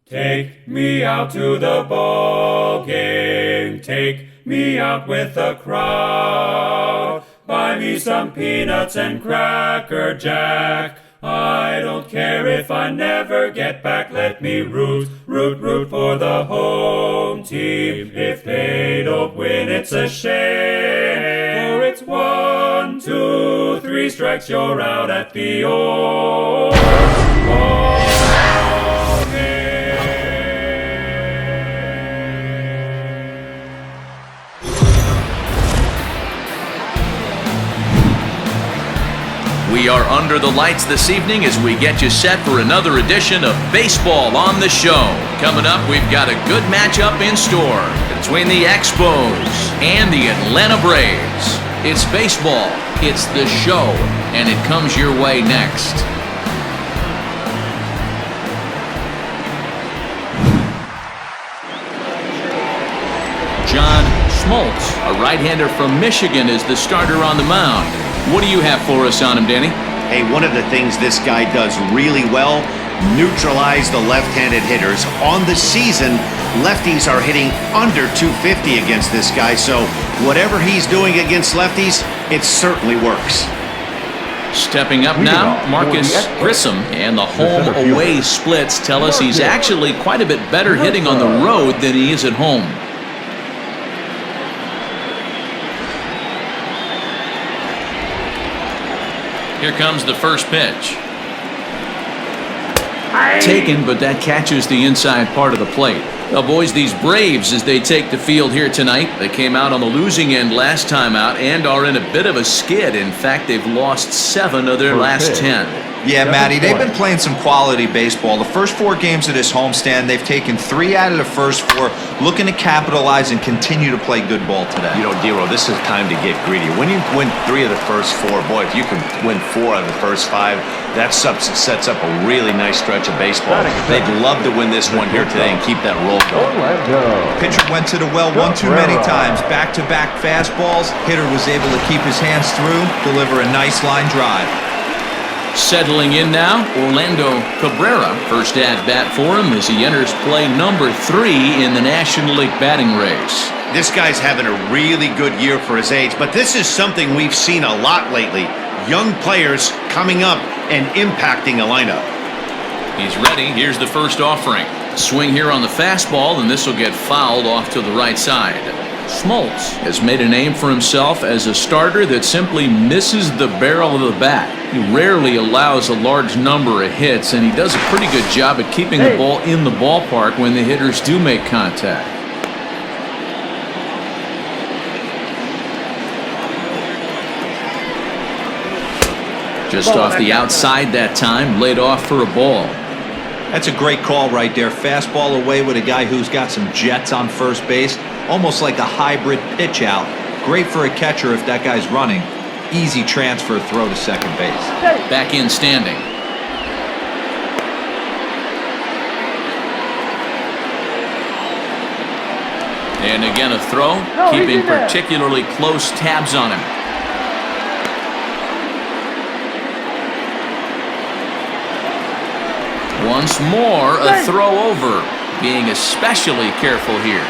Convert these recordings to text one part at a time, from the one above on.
Take me out to the ball game, take me out with the crowd. Buy me some peanuts and Cracker Jack. I don't care if I never get back. Let me root for the home team. If they don't win, it's a shame. For it's 1, 2, 3 strikes, you're out at the old ball game. We are under the lights this evening as we get you set for another edition of Baseball on the Show. Coming up, we've got a good matchup in store between the Expos and the Atlanta Braves. It's baseball, it's the show, and it comes your way next. John Schmolz, a right-hander from Michigan, is the starter on the mound. What do you have for us on him, Danny? Hey, one of the things this guy does really well, neutralize the left-handed hitters. On the season, lefties are hitting under 250 against this guy, so whatever he's doing against lefties, it certainly works. Stepping up now, Marcus Grissom, and the home-away splits tell us he's actually quite a bit better hitting on the road than he is at home. Here comes the first pitch. Taken, but that catches the inside part of the plate. Now, boys, these Braves, as they take the field here tonight, they came out on the losing end last time out and are in a bit of a skid. In fact, they've lost 7 of their last 10. Yeah, Matty, they've been playing some quality baseball. The first 4 games of this homestand, they've taken 3 out of the first 4, looking to capitalize and continue to play good ball today. You know, Dero, this is time to get greedy. When you win 3 of the first 4, boy, if you can win 4 out of the first 5, that sets up a really nice stretch of baseball. They'd love to win this one here today and keep that roll going. Pitcher went to the well one too many times. Back-to-back fastballs. Hitter was able to keep his hands through, deliver a nice line drive. Settling in now, Orlando Cabrera. First at-bat for him as he enters play number 3 in the National League batting race. This guy's having a really good year for his age, but this is something we've seen a lot lately. Young players coming up and impacting a lineup. He's ready. Here's the first offering. Swing here on the fastball, and this will get fouled off to the right side. Schmolz has made a name for himself as a starter that simply misses the barrel of the bat. He rarely allows a large number of hits, and he does a pretty good job at keeping the ball in the ballpark when the hitters do make contact. Just off the outside that time, laid off for a ball. That's a great call right there. Fastball away with a guy who's got some jets on first base. Almost like a hybrid pitch out. Great for a catcher if that guy's running. Easy transfer throw to second base. Back in standing. And again a throw, keeping particularly close tabs on him. Once more, a throw over, being especially careful here.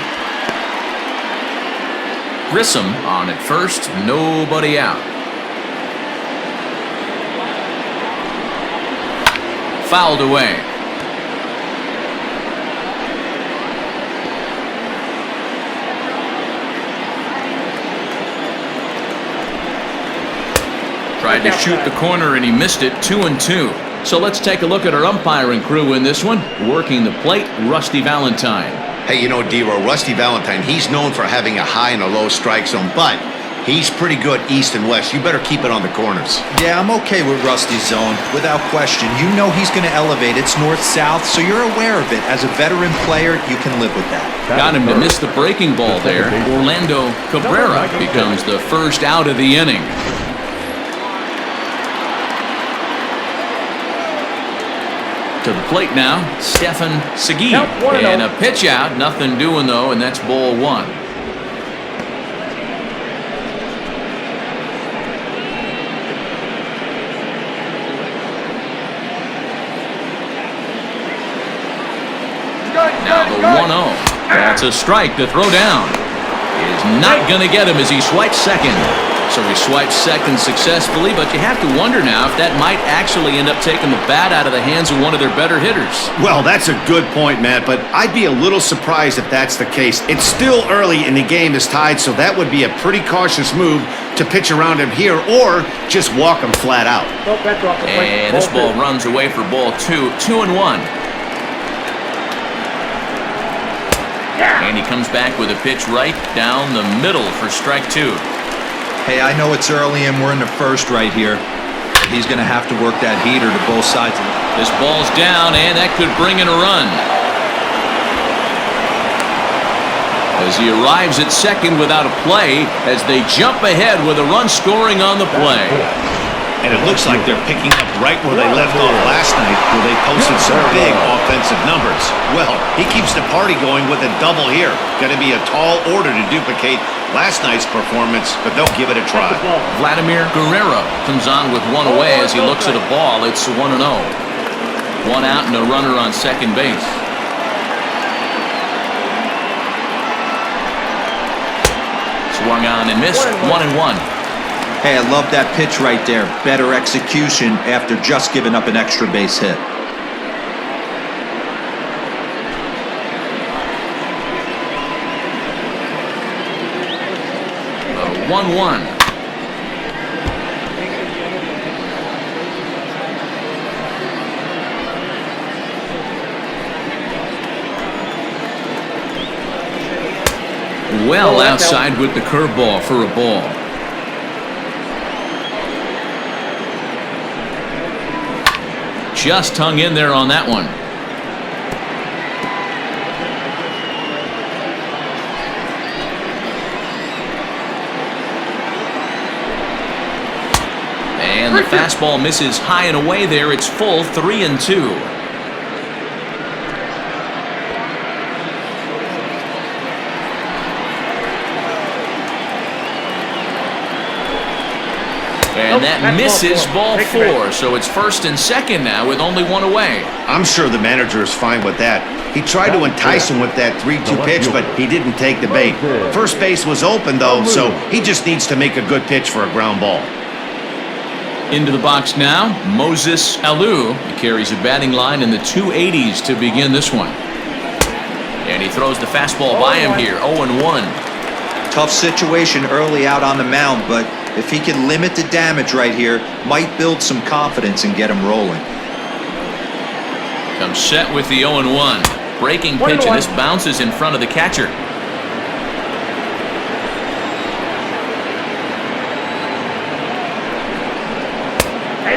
Grissom on at first, nobody out. Fouled away. Tried to shoot the corner and he missed it. 2-2. So let's take a look at our umpiring crew in this one. Working the plate, Rusty Valentine. Hey, you know, Dero, Rusty Valentine, he's known for having a high and a low strike zone, but he's pretty good east and west. You better keep it on the corners. Yeah, I'm okay with Rusty's zone, without question. You know he's going to elevate. It's north-south, so you're aware of it. As a veteran player, you can live with that. Got him to miss the breaking ball there. Orlando Cabrera becomes the first out of the inning. To the plate now, Stefan Segui. And a pitch out, nothing doing though, and that's ball 1. Now the 1-0. That's a strike to throw down. Is not going to get him as he swipes second. So he swipes second successfully, but you have to wonder now if that might actually end up taking the bat out of the hands of one of their better hitters. Well, that's a good point, Matt, but I'd be a little surprised if that's the case. It's still early and the game is tied, so that would be a pretty cautious move to pitch around him here or just walk him flat out. And this ball runs away for ball 2, 2-1. And he comes back with a pitch right down the middle for strike 2. Hey, I know it's early and we're in the first right here. He's going to have to work that heater to both sides of it. This ball's down, and that could bring in a run. As he arrives at second without a play, as they jump ahead with a run scoring on the play. And it looks like they're picking up right where they left off last night, where they posted some big offensive numbers. Well, he keeps the party going with a double here. Going to be a tall order to duplicate last night's performance, but they'll give it a try. Vladimir Guerrero comes on with one away as he looks at a ball. It's 1-0. One out and a runner on second base. Swung on and missed. 1-1. Hey, I love that pitch right there. Better execution after just giving up an extra base hit. The 1-1. Well outside with the curveball for a ball. Just hung in there on that one. And the fastball misses high and away there. It's full 3-2. And that misses ball 4, so it's first and second now with only one away. I'm sure the manager is fine with that. He tried to entice him with that 3-2 pitch, but he didn't take the bait. First base was open, though, so he just needs to make a good pitch for a ground ball. Into the box now, Moses Alou. He carries a batting line in the 280s to begin this one. And he throws the fastball by him here, 0-1. Tough situation early out on the mound, but if he can limit the damage right here, might build some confidence and get him rolling. Comes set with the 0-1. Breaking pitch, and this bounces in front of the catcher.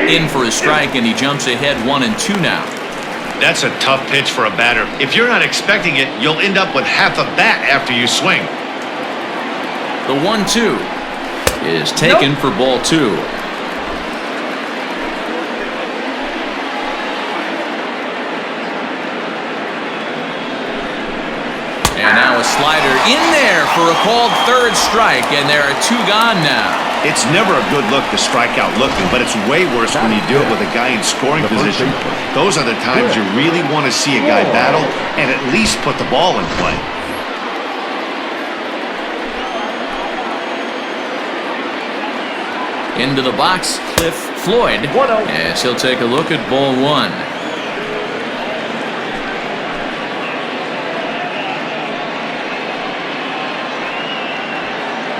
In for a strike, and he jumps ahead 1-2 now. That's a tough pitch for a batter. If you're not expecting it, you'll end up with half a bat after you swing. The 1-2 is taken for ball 2. And now a slider in there for a called third strike, and there are 2 gone now. It's never a good look to strike out looking, but it's way worse when you do it with a guy in scoring position. Those are the times you really want to see a guy battle and at least put the ball in play. Into the box, Cliff Floyd, as he'll take a look at ball 1.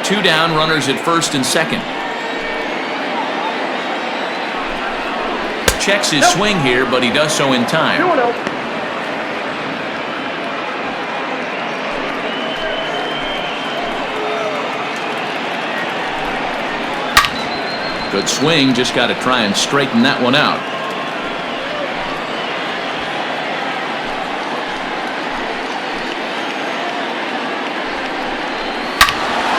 Two down, runners at first and second. Checks his swing here, but he does so in time. Good swing, just got to try and straighten that one out.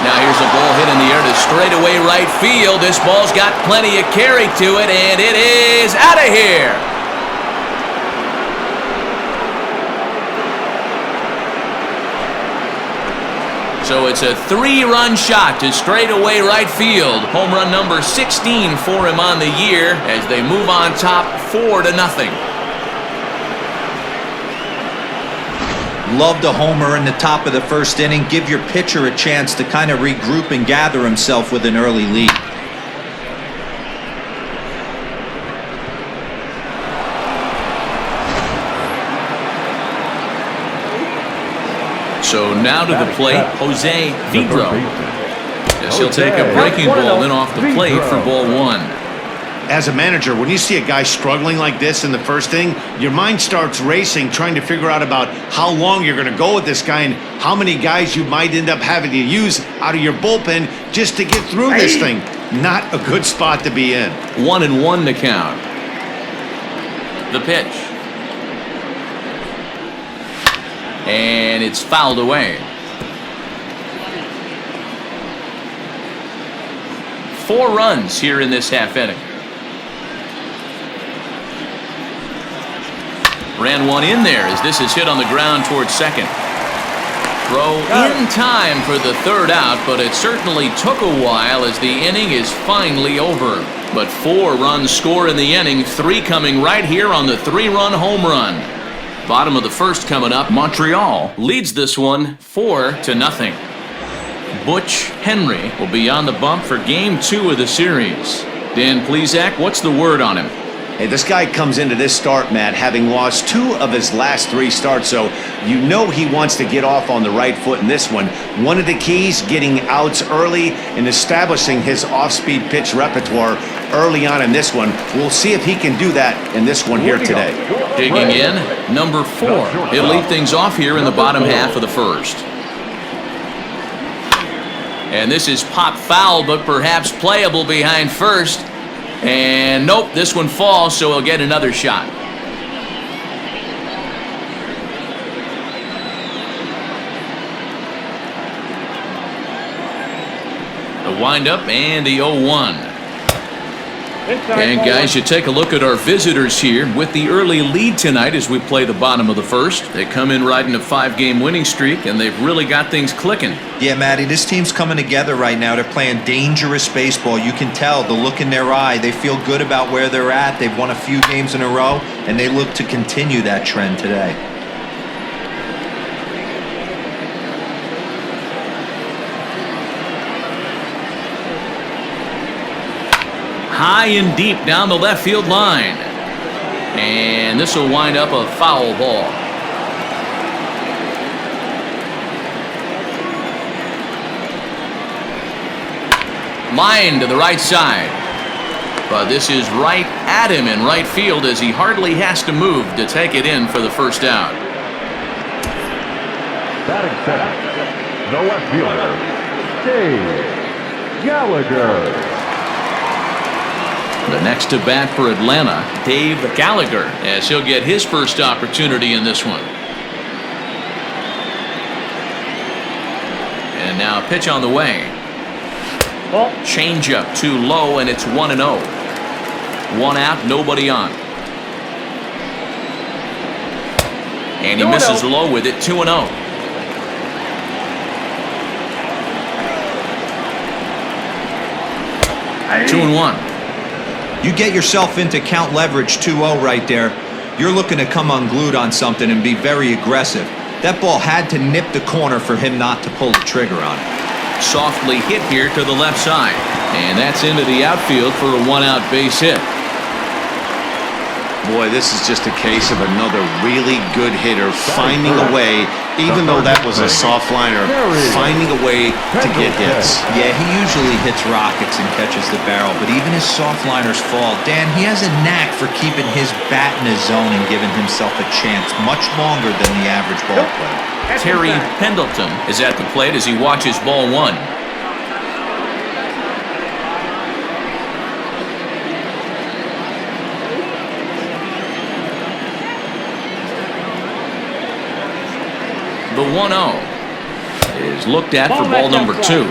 Now here's a ball hit in the air to straightaway right field. This ball's got plenty of carry to it, and it is out of here. So it's a 3-run shot to straightaway right field. Home run number 16 for him on the year as they move on top 4-0. Loved a homer in the top of the first inning. Give your pitcher a chance to kind of regroup and gather himself with an early lead. So now to the plate, Jose Vidro. Yes, he'll take a breaking ball in off the plate for ball one. As a manager, when you see a guy struggling like this in the first inning, your mind starts racing, trying to figure out about how long you're going to go with this guy and how many guys you might end up having to use out of your bullpen just to get through this thing. Not a good spot to be in. 1-1 to count. The pitch. And it's fouled away. 4 runs here in this half inning. Ran one in there as this is hit on the ground towards second. Throw in time for the third out, but it certainly took a while as the inning is finally over. But 4 runs score in the inning, 3 coming right here on the 3-run home run. Bottom of the first coming up. Montreal leads this one 4-0. Butch Henry will be on the bump for game 2 of the series. Dan Plesac, what's the word on him? Hey, this guy comes into this start, Matt, having lost 2 of his last 3 starts, so you know he wants to get off on the right foot in this one. One of the keys, getting outs early and establishing his off-speed pitch repertoire early on in this one. We'll see if he can do that in this one here today. Digging in, number 4. He'll lead things off here in the bottom half of the first. And this is pop foul, but perhaps playable behind first. And nope, this one falls, so he'll get another shot. The windup and the 0-1. And guys, you take a look at our visitors here with the early lead tonight as we play the bottom of the first. They come in riding a 5-game winning streak, and they've really got things clicking. Yeah, Matty, this team's coming together right now. They're playing dangerous baseball. You can tell the look in their eye. They feel good about where they're at. They've won a few games in a row, and they look to continue that trend today. High and deep down the left field line. And this will wind up a foul ball. Line to the right side. But this is right at him in right field as he hardly has to move to take it in for the first out. Batting center, the left fielder, Dave Gallagher. The next to bat for Atlanta, Dave Gallagher, as he'll get his first opportunity in this one. And now a pitch on the way. Change up too low, and it's 1-0. 1 out, nobody on. And he misses low with it, 2-0. 2-1. You get yourself into count leverage 2-0 right there. You're looking to come unglued on something and be very aggressive. That ball had to nip the corner for him not to pull the trigger on it. Softly hit here to the left side. And that's into the outfield for a 1-out base hit. Boy, this is just a case of another really good hitter finding a way, even though that was a soft liner, finding a way to get hits. Yeah, he usually hits rockets and catches the barrel, but even his soft liners fall. Dan, he has a knack for keeping his bat in his zone and giving himself a chance much longer than the average ball player. Terry Pendleton is at the plate as he watches ball 1. The 1-0 is looked at for ball number 2.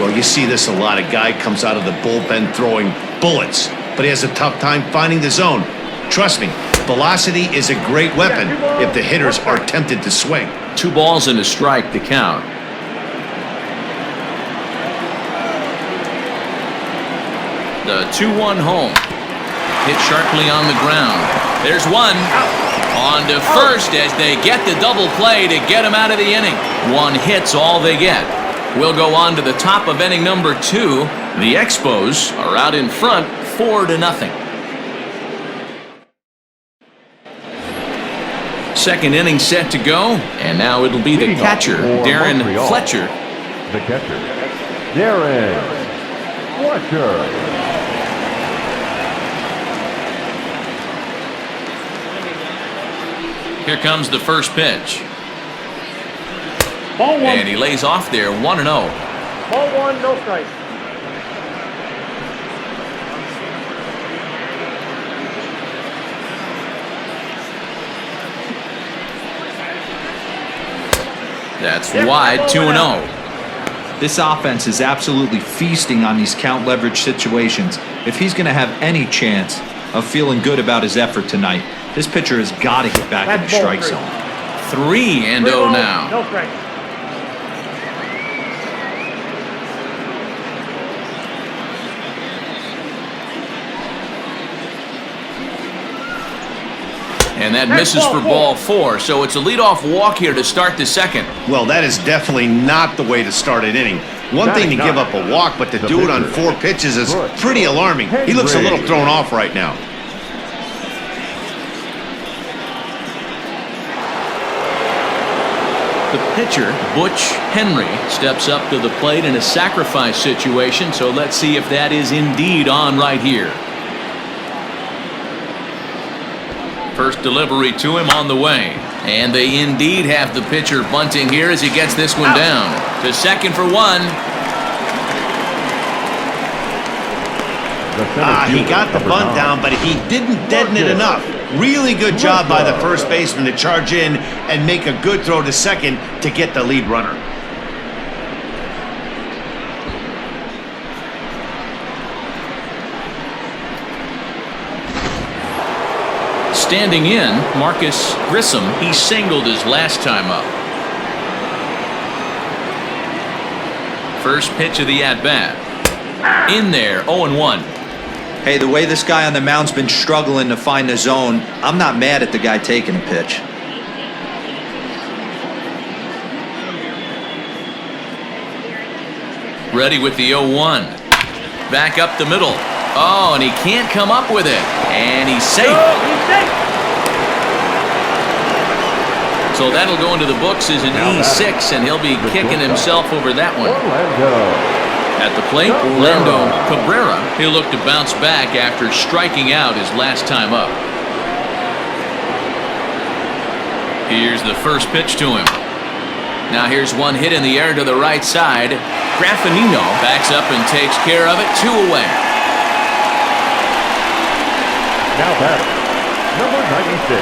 Well, you see this a lot. A guy comes out of the bullpen throwing bullets, but he has a tough time finding the zone. Trust me, velocity is a great weapon if the hitters are tempted to swing. 2 balls and a strike to count. The 2-1 home. Hit sharply on the ground. There's one. On to first as they get the double play to get him out of the inning. One hit's all they get. We'll go on to the top of inning number 2. The Expos are out in front 4-0. Second inning set to go, and now it'll be the catcher, Darren Fletcher. The catcher, Darren Fletcher. Here comes the first pitch. Ball 1. And he lays off there 1-0. Ball 1, no strike. That's wide, 2-0. This offense is absolutely feasting on these count leverage situations. If he's going to have any chance of feeling good about his effort tonight, this pitcher has got to get back in the strike zone. 3-0 now. No strike. And that misses for ball 4, so it's a leadoff walk here to start the second. Well, that is definitely not the way to start an inning. One thing to give up a walk, but to do it on 4 pitches is pretty alarming. He looks a little thrown off right now. The pitcher, Butch Henry, steps up to the plate in a sacrifice situation, so let's see if that is indeed on right here. First delivery to him on the way. And they indeed have the pitcher bunting here as he gets this one down. To second for 1. He got the bunt down, but he didn't deaden it enough. Really good job by the first baseman to charge in and make a good throw to second to get the lead runner. Standing in, Marcus Grissom. He singled his last time up. First pitch of the at-bat. In there, 0-1. Hey, the way this guy on the mound's been struggling to find the zone, I'm not mad at the guy taking a pitch. Ready with the 0-1. Back up the middle. Oh, and he can't come up with it. And he's safe. So that'll go into the books as an E6, and he'll be kicking himself over that one. At the plate, Orlando Cabrera. He'll look to bounce back after striking out his last time up. Here's the first pitch to him. Now here's one hit in the air to the right side. Graffanino backs up and takes care of it. 2 away. Now batter, number 96.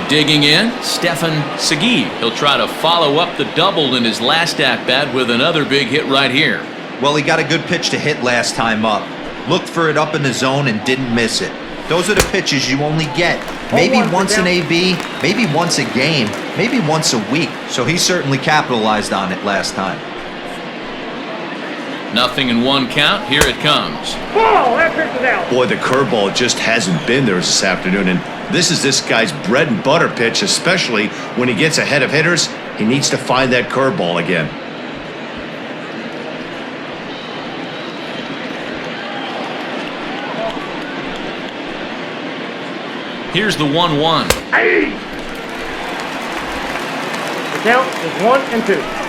Digging in, Stefan Segui. He'll try to follow up the double in his last at-bat with another big hit right here. Well, he got a good pitch to hit last time up. Looked for it up in the zone and didn't miss it. Those are the pitches you only get. Maybe once an AB, maybe once a game, maybe once a week. So he certainly capitalized on it last time. Nothing in 1 count. Here it comes. Ball, that pitch is out. Boy, the curveball just hasn't been there this afternoon, and this is this guy's bread and butter pitch, especially when he gets ahead of hitters. He needs to find that curveball again. Here's the 1-1. Hey! The count is 1-2.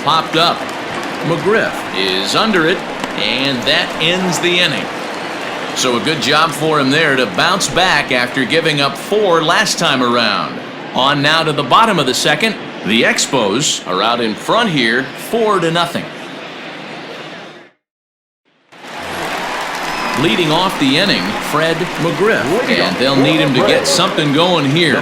Popped up. McGriff is under it, and that ends the inning. So a good job for him there to bounce back after giving up 4 last time around. On now to the bottom of the second. The Expos are out in front here, 4-0. Leading off the inning, Fred McGriff, and they'll need him to get something going here.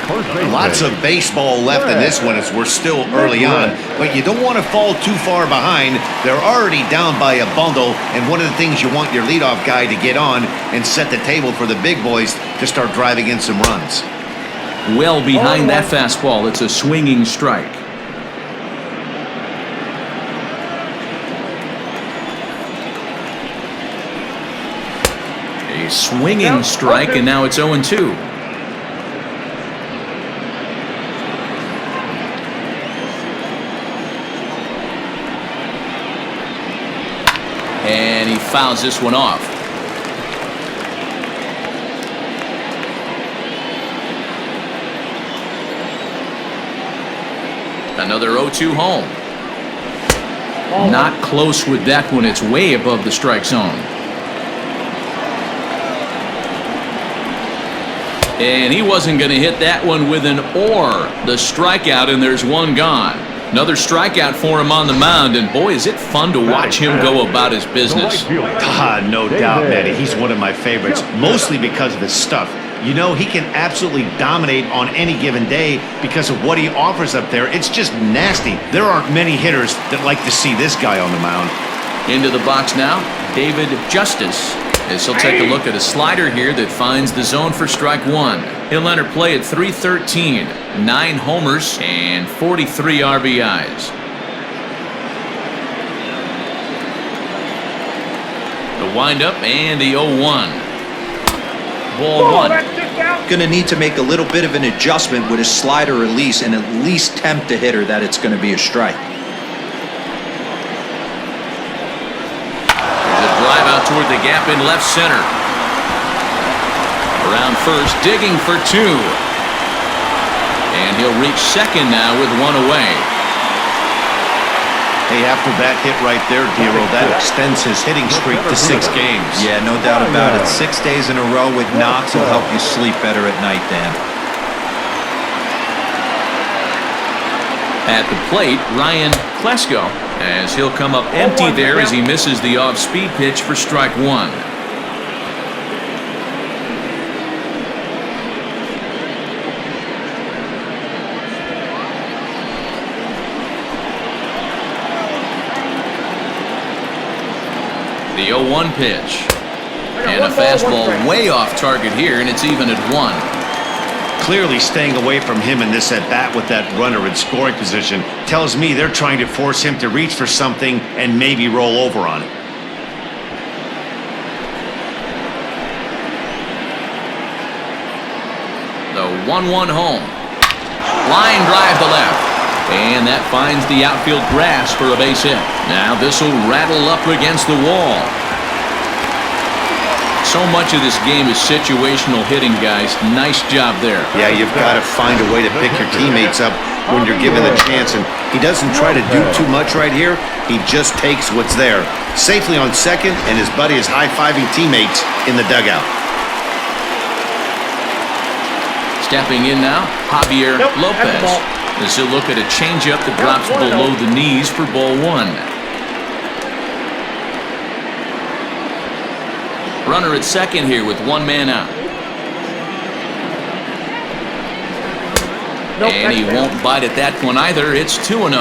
Lots of baseball left in this one as we're still early on, but you don't want to fall too far behind. They're already down by a bundle, and one of the things you want your leadoff guy to get on and set the table for the big boys to start driving in some runs. Well behind that fastball, it's a swinging strike. A swinging strike, and now it's 0-2. And he fouls this one off. Another 0-2 home. Not close with that one. It's way above the strike zone. And he wasn't going to hit that one with an or. The strikeout, and there's one gone. Another strikeout for him on the mound, and boy, is it fun to watch him go about his business. No doubt, Matty. He's one of my favorites, mostly because of his stuff. You know, he can absolutely dominate on any given day because of what he offers up there. It's just nasty. There aren't many hitters that like to see this guy on the mound. Into the box now, David Justice, as he'll take a look at a slider here that finds the zone for strike one. He'll enter play at .313, 9 homers and 43 RBIs. The windup and the 0-1. Ball one. Going to need to make a little bit of an adjustment with his slider release and at least tempt the hitter that it's going to be a strike. There's a drive out toward the gap in left center. Around first, digging for 2. And he'll reach second now with 1 away. Hey, after that hit right there, Dero, that extends his hitting streak to 6 games. Yeah, no doubt about it. 6 days in a row with knocks will help you sleep better at night, Dan. At the plate, Ryan Klesko, as he'll come up empty there as he misses the off-speed pitch for strike one. The 0-1 pitch. And a fastball way off target here, and it's even at 1. Clearly staying away from him in this at-bat with that runner in scoring position tells me they're trying to force him to reach for something and maybe roll over on it. The 1-1 home. Line drive to left. And that finds the outfield grass for a base hit. Now this will rattle up against the wall. So much of this game is situational hitting, guys. Nice job there. Yeah, you've got to find a way to pick your teammates up when you're given the chance, and he doesn't try to do too much right here. He just takes what's there. Safely on second, and his buddy is high-fiving teammates in the dugout. Stepping in now, Javier Lopez. As he'll look at a changeup that drops below the knees for ball one. Runner at second here with 1 man out. And he won't bite at that one either. It's 2-0.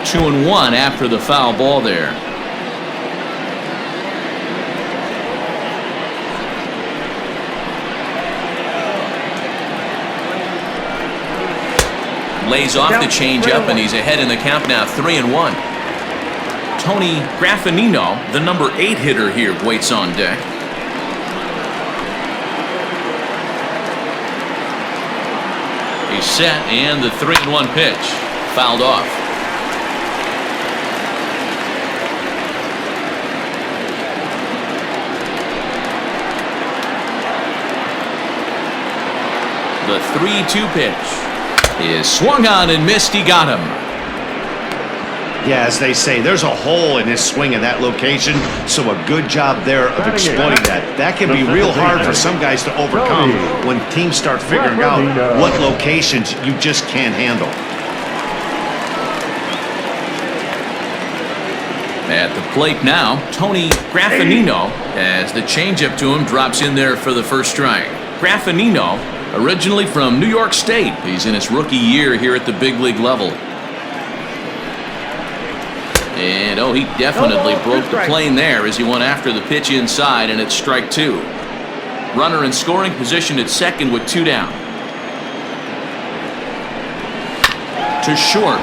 Two and 1 after the foul ball there. Lays off the changeup, and he's ahead in the count now, 3-1. Tony Graffanino, the number 8 hitter here, waits on deck. He's set, and the 3-1 pitch fouled off. The 3-2 pitch is swung on and missed. He got him. Yeah, as they say, there's a hole in his swing in that location, so a good job there of exploiting that. That can be real hard for some guys to overcome when teams start figuring out what locations you just can't handle. At the plate now, Tony Graffanino, as the changeup to him drops in there for the first strike. Graffanino, originally from New York State. He's in his rookie year here at the big league level. And oh, he definitely broke the plane there as he went after the pitch inside, and it's strike 2. Runner in scoring position at second with 2 down. To short.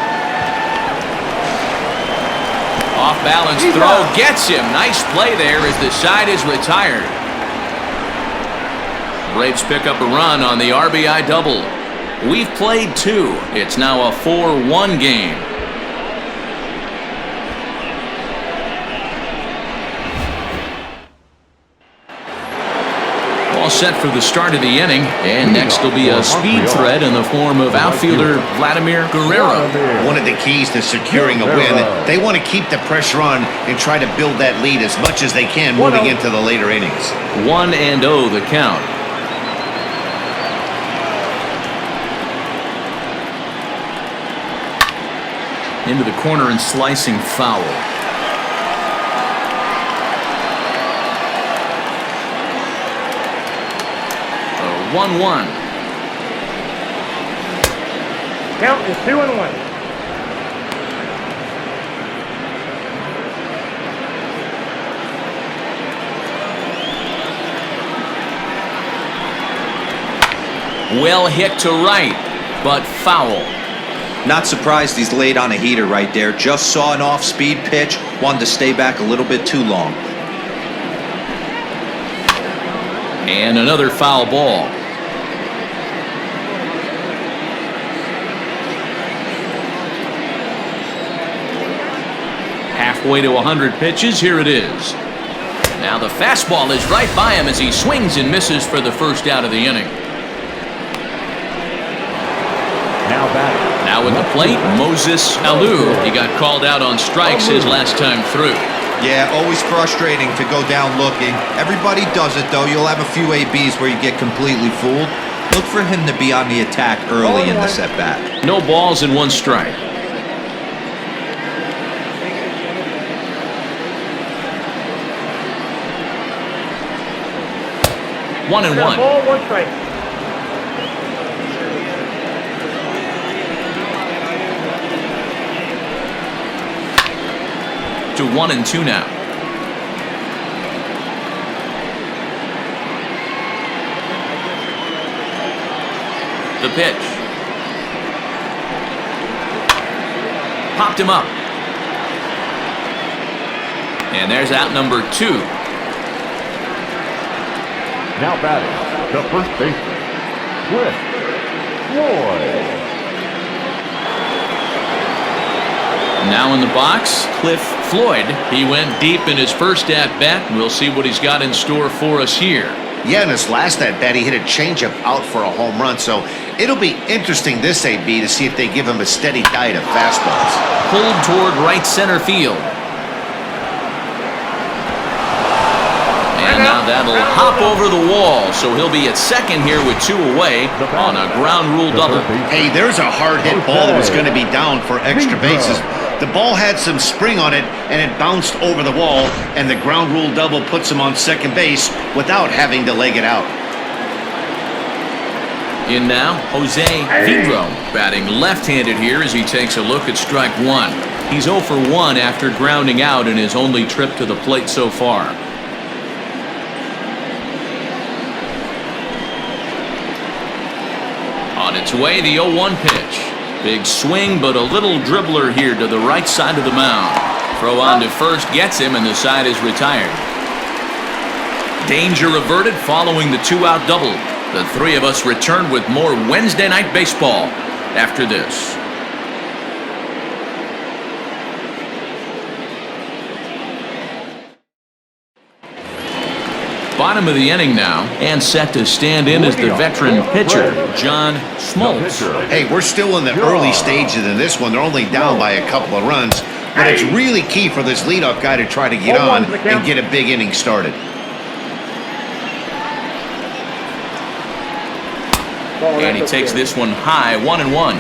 Off-balance throw gets him. Nice play there as the side is retired. Braves pick up a run on the RBI double. We've played 2. It's now a 4-1 game. All set for the start of the inning, and next will be a speed threat in the form of outfielder Vladimir Guerrero. One of the keys to securing a win, they want to keep the pressure on and try to build that lead as much as they can moving into the later innings. 1-0 the count. Into the corner and slicing foul. 1-1. Count is 2-1. Well hit to right, but foul. Not surprised he's laid on a heater right there. Just saw an off-speed pitch. Wanted to stay back a little bit too long. And another foul ball. Halfway to 100 pitches, here it is. Now the fastball is right by him as he swings and misses for the first out of the inning. Now at the plate, Moses Alou. He got called out on strikes his last time through. Yeah, always frustrating to go down looking. Everybody does it, though. You'll have a few ABs where you get completely fooled. Look for him to be on the attack early in this at-bat. No balls and 1 strike. One and one. Ball, 1 strike. To 1-2 now. The pitch. Popped him up. And there's out number 2. Now batting, the first baseman, Cliff Floyd. Now in the box, Cliff Floyd. He went deep in his first at-bat. We'll see what he's got in store for us here. Yeah, in his last at-bat, he hit a changeup out for a home run, so it'll be interesting this AB to see if they give him a steady diet of fastballs. Pulled toward right center field. And now that'll hop over the wall, so he'll be at second here with 2 away on a ground rule double. Hey, there's a hard-hit ball that was going to be down for extra bases. The ball had some spring on it, and it bounced over the wall, and the ground rule double puts him on second base without having to leg it out. In now, Jose Vidro, batting left-handed here as he takes a look at strike 1. He's 0 for 1 after grounding out in his only trip to the plate so far. On its way, the 0-1 pitch. Big swing, but a little dribbler here to the right side of the mound. Throw on to first gets him, and the side is retired. Danger averted following the 2-out double. The 3 of us return with more Wednesday Night Baseball after this. Bottom of the inning now, and set to stand in as the veteran pitcher, John Schmolz. Hey, we're still in the early stages in this one. They're only down by a couple of runs, but it's really key for this leadoff guy to try to get on and get a big inning started. And he takes this one high, 1-1.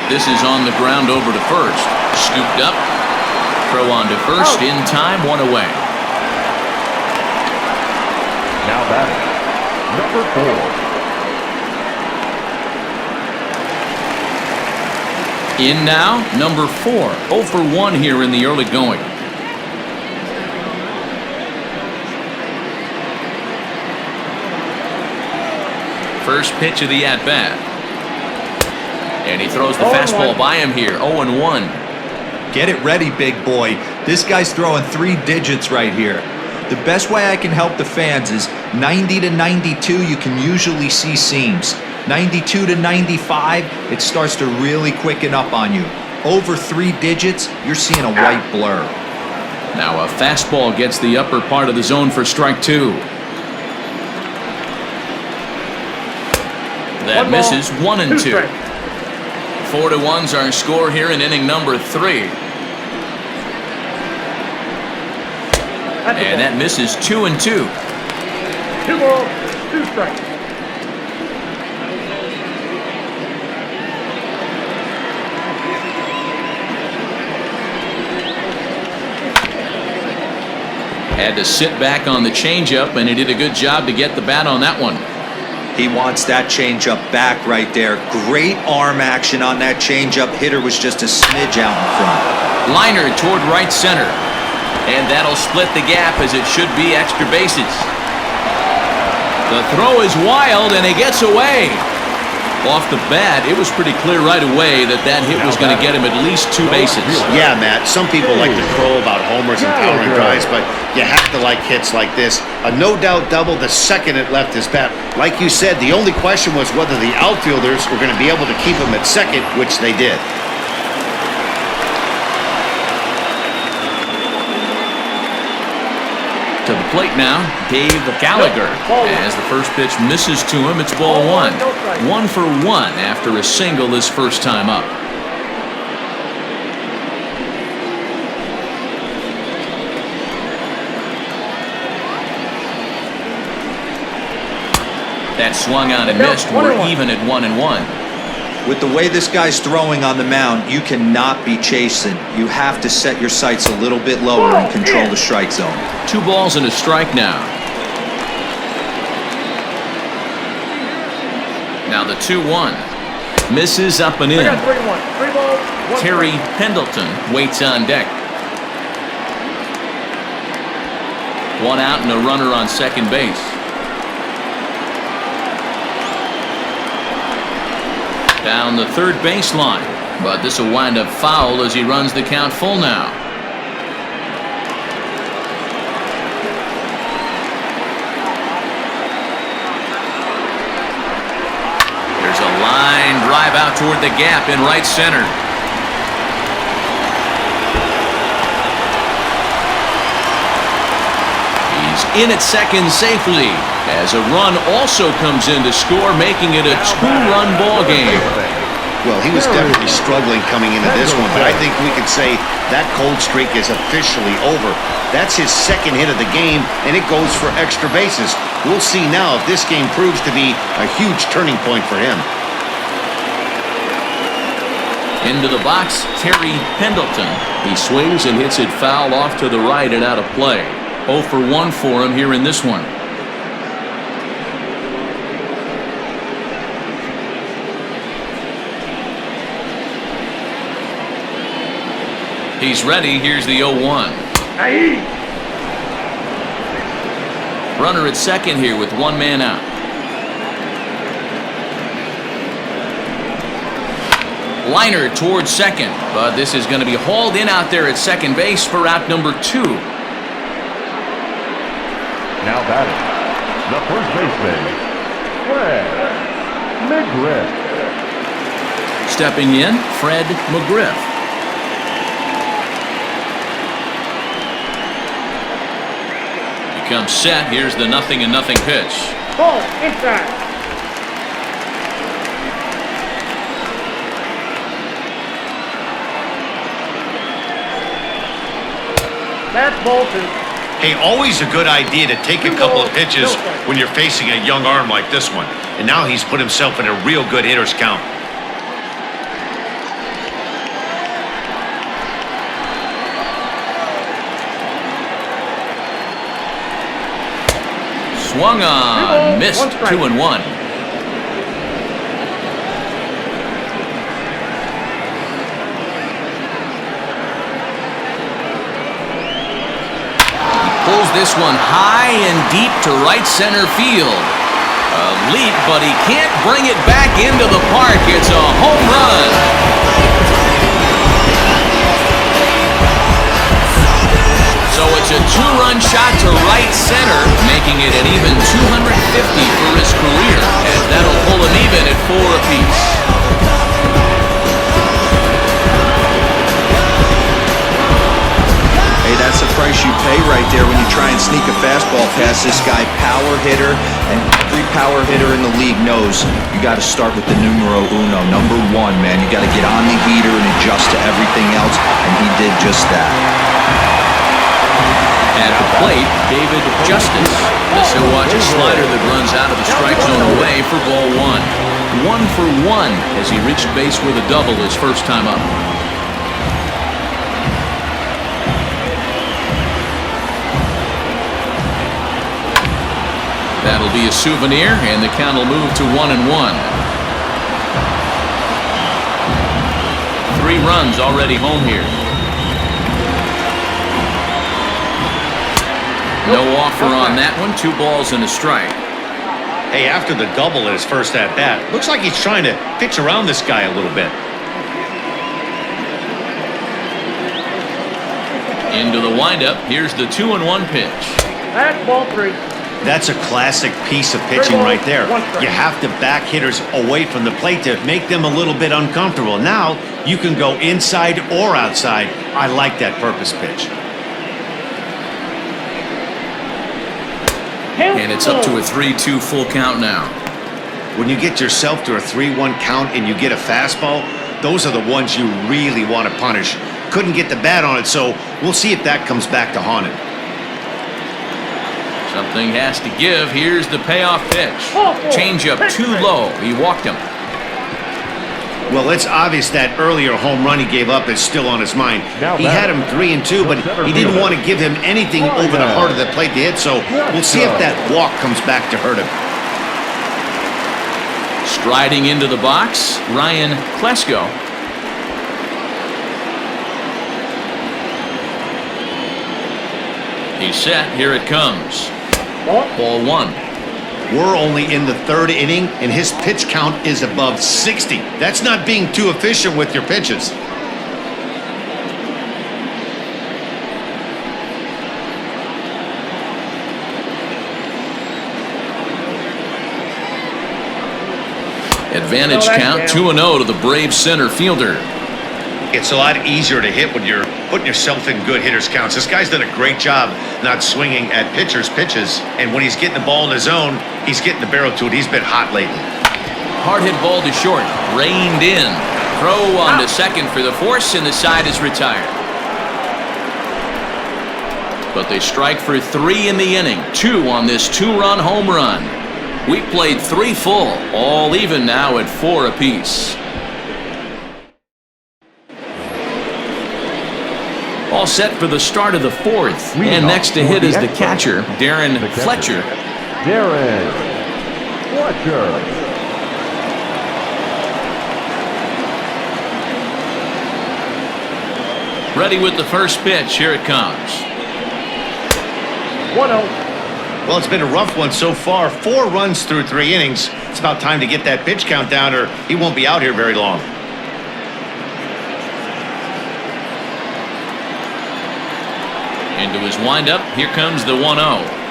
This is on the ground over to first. Scooped up. Throw on to first in time, 1 away. Now batting, number 4. In now, number 4. 0 for 1 here in the early going. First pitch of the at-bat. And he throws the fastball by him here, 0-1. Get it ready, big boy. This guy's throwing 3 digits right here. The best way I can help the fans is 90 to 92, you can usually see seams. 92 to 95, it starts to really quicken up on you. Over 3 digits, you're seeing a white blur. Now a fastball gets the upper part of the zone for strike 2. That misses, 1-2. 4-1's our score here in inning number 3. And that misses, 2-2. 2 balls, 2 strikes. Had to sit back on the changeup, and he did a good job to get the bat on that one. He wants that changeup back right there. Great arm action on that changeup. Hitter was just a smidge out in front. Liner toward right center. And that'll split the gap as it should be extra bases. The throw is wild, and he gets away. Off the bat, it was pretty clear right away that that hit was going to get him at least 2 bases. Yeah, Matt, some people like to crow about homers and powering drives, but you have to like hits like this. A no-doubt double the second it left his bat. Like you said, the only question was whether the outfielders were going to be able to keep him at second, which they did. To the plate now, Dave Gallagher. As the first pitch misses to him, it's ball 1. 1 for 1 after a single his first time up. That swung on and missed. We're even at 1-1. With the way this guy's throwing on the mound, you cannot be chasing. You have to set your sights a little bit lower and control the strike zone. 2 balls and a strike now. Now the 2-1. Misses up and in. 3-1. 3 balls, 1 Terry strike. Pendleton waits on deck. 1 out and a runner on second base. Down the third baseline, but this will wind up foul as he runs the count full now. There's a line drive out toward the gap in right center. He's in at second safely, as a run also comes in to score, making it a 2-run ball game. Well, he was definitely struggling coming into this one, but I think we could say that cold streak is officially over. That's his second hit of the game, and it goes for extra bases. We'll see now if this game proves to be a huge turning point for him. Into the box, Terry Pendleton. He swings and hits it foul off to the right and out of play. 0 for 1 for him here in this one. He's ready. Here's the 0-1. Runner at second here with 1 man out. Liner towards second, but this is going to be hauled in out there at second base for out number 2. Now batting, the first baseman, Fred McGriff. Stepping in, Fred McGriff. Comes set. Here's the 0-0 pitch. Ball inside. That's ball 2. Hey, always a good idea to take a couple of pitches when you're facing a young arm like this one. And now he's put himself in a real good hitter's count. Swung on, missed, 2-1. Pulls this one high and deep to right center field. A leap, but he can't bring it back into the park. It's a home run. So it's a two-run shot to right center, making it an even 250 for his career, as that'll pull him even at 4 apiece. Hey, that's the price you pay right there when you try and sneak a fastball past this guy. Power hitter, and every power hitter in the league knows you got to start with the numero uno, number 1, man. You got to get on the heater and adjust to everything else, and he did just that. At the plate, David Justice. This he'll watch a slider that runs out of the strike zone away for ball 1. 1 for 1 as he reached base with a double his first time up. That'll be a souvenir, and the count will move to 1-1. 3 runs already home here. No offer on that one. 2 balls and a strike. Hey, after the double at his first at-bat, looks like he's trying to pitch around this guy a little bit. Into the windup. Here's the 2-1 pitch. That's ball 3. That's a classic piece of pitching right there. You have to back hitters away from the plate to make them a little bit uncomfortable. Now, you can go inside or outside. I like that purpose pitch. And it's up to a 3-2 full count now. When you get yourself to a 3-1 count and you get a fastball, those are the ones you really want to punish. Couldn't get the bat on it, so we'll see if that comes back to haunt him. Something has to give. Here's the payoff pitch. Change up too low. He walked him. Well, it's obvious that earlier home run he gave up is still on his mind. He had him 3-2, but he didn't want to give him anything over the heart of the plate to hit, so we'll see if that walk comes back to hurt him. Striding into the box, Ryan Klesko. He's set. Here it comes. Ball 1. We're only in the 3rd inning, and his pitch count is above 60. That's not being too efficient with your pitches. Advantage count 2-0 to the Braves center fielder. It's a lot easier to hit when you're putting yourself in good hitters' counts. This guy's done a great job not swinging at pitchers' pitches, and when he's getting the ball in his zone, he's getting the barrel to it. He's been hot lately. Hard hit ball to short, reined in. Throw on to second for the force, and the side is retired. But they strike for 3 in the inning, 2 on this 2-run home run. We played 3 full, all even now at 4 apiece. All set for the start of the 4th. And next to hit is the catcher, Darren Fletcher. Darren Fletcher. Ready with the first pitch. Here it comes. 1-0. Well, it's been a rough one so far. 4 runs through 3 innings. It's about time to get that pitch count down, or he won't be out here very long. Into his windup. Here comes the 1-0.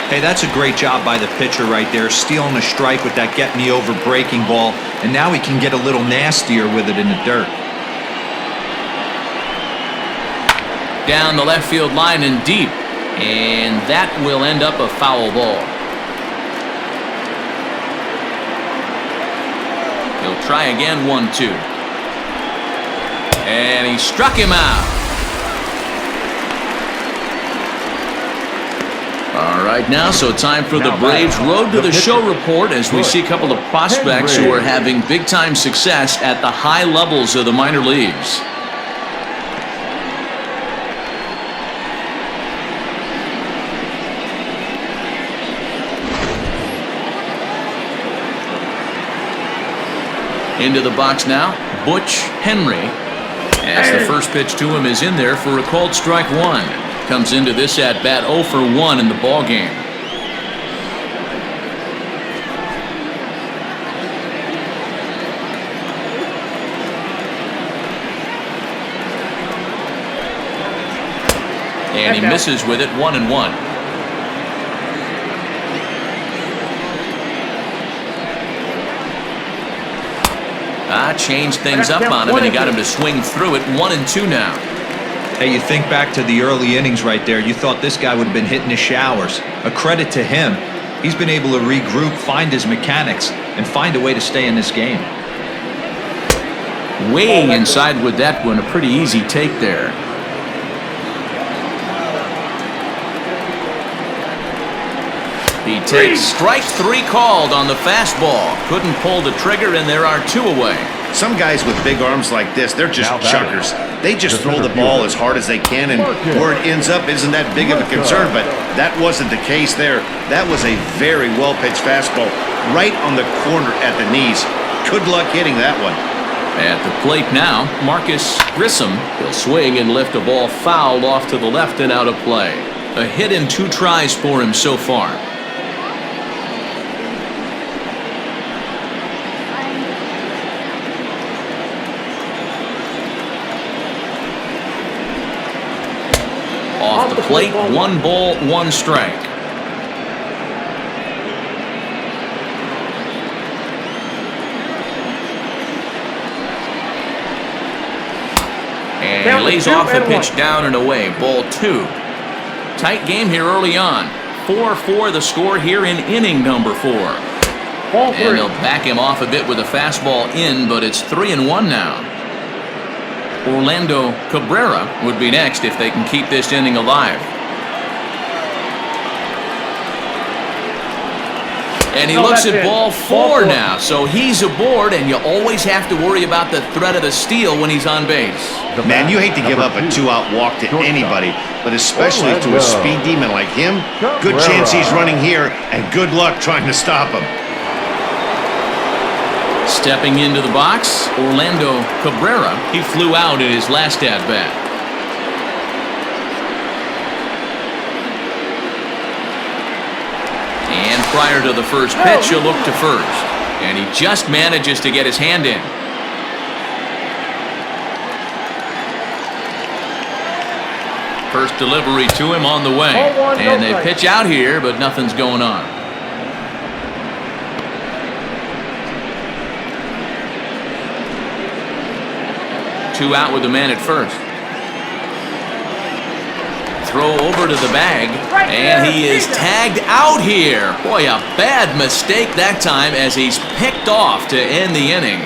Hey, that's a great job by the pitcher right there, stealing a strike with that get-me-over breaking ball, and now he can get a little nastier with it in the dirt. Down the left field line and deep, and that will end up a foul ball. He'll try again, 1-2. And he struck him out. All right, now, so time for the Braves Road to the Show report as we see a couple of prospects who are having big-time success at the high levels of the minor leagues. Into the box now, Butch Henry. As the first pitch to him is in there for a called strike one. Comes into this at bat 0 for 1 in the ball game. And he misses with it, 1-1. Changed things up on him, and he got him to swing through it. 1-2 now. Hey, you think back to the early innings right there. You thought this guy would have been hitting his showers. A credit to him. He's been able to regroup, find his mechanics, and find a way to stay in this game. Way inside with that one. A pretty easy take there. He takes strike 3 called on the fastball. Couldn't pull the trigger, and there are 2 away. Some guys with big arms like this, they're just chuckers. They just throw the ball as hard as they can, and where it ends up isn't that big of a concern, but that wasn't the case there. That was a very well-pitched fastball right on the corner at the knees. Good luck hitting that one. At the plate now, Marcus Grissom. He'll swing and lift a ball fouled off to the left and out of play. A hit in 2 tries for him so far. Off the plate, 1 ball, 1 strike. And he lays off the pitch down and away. Ball 2. Tight game here early on. 4-4 the score here in inning number 4. And they'll back him off a bit with a fastball in, but it's 3-1 now. Orlando Cabrera would be next if they can keep this inning alive. And he looks at ball 4 now, so he's aboard, and you always have to worry about the threat of the steal when he's on base. Man, you hate to give up a 2-out walk to anybody, but especially to a speed demon like him. Good chance he's running here, and good luck trying to stop him. Stepping into the box, Orlando Cabrera. He flew out in his last at-bat. And prior to the first pitch, he'll look to first. And he just manages to get his hand in. First delivery to him on the way. And they pitch out here, but nothing's going on. 2 out with the man at first. Throw over to the bag, and he is tagged out here. Boy, a bad mistake that time as he's picked off to end the inning.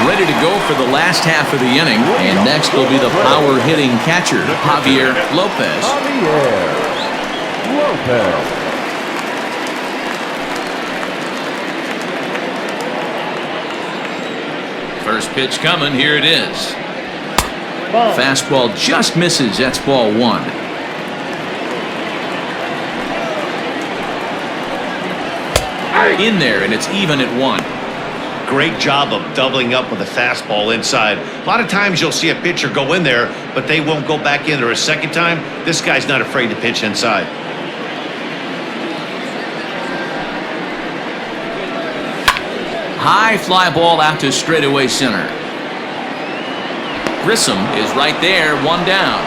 Ready to go for the last half of the inning, and next will be the power-hitting catcher, Javier Lopez. Javier Lopez. First pitch coming, here it is. Fastball just misses, that's ball 1. In there, and it's even at 1. Great job of doubling up with a fastball inside. A lot of times you'll see a pitcher go in there, but they won't go back in there a second time. This guy's not afraid to pitch inside. High fly ball out to straightaway center. Grissom is right there, 1 down.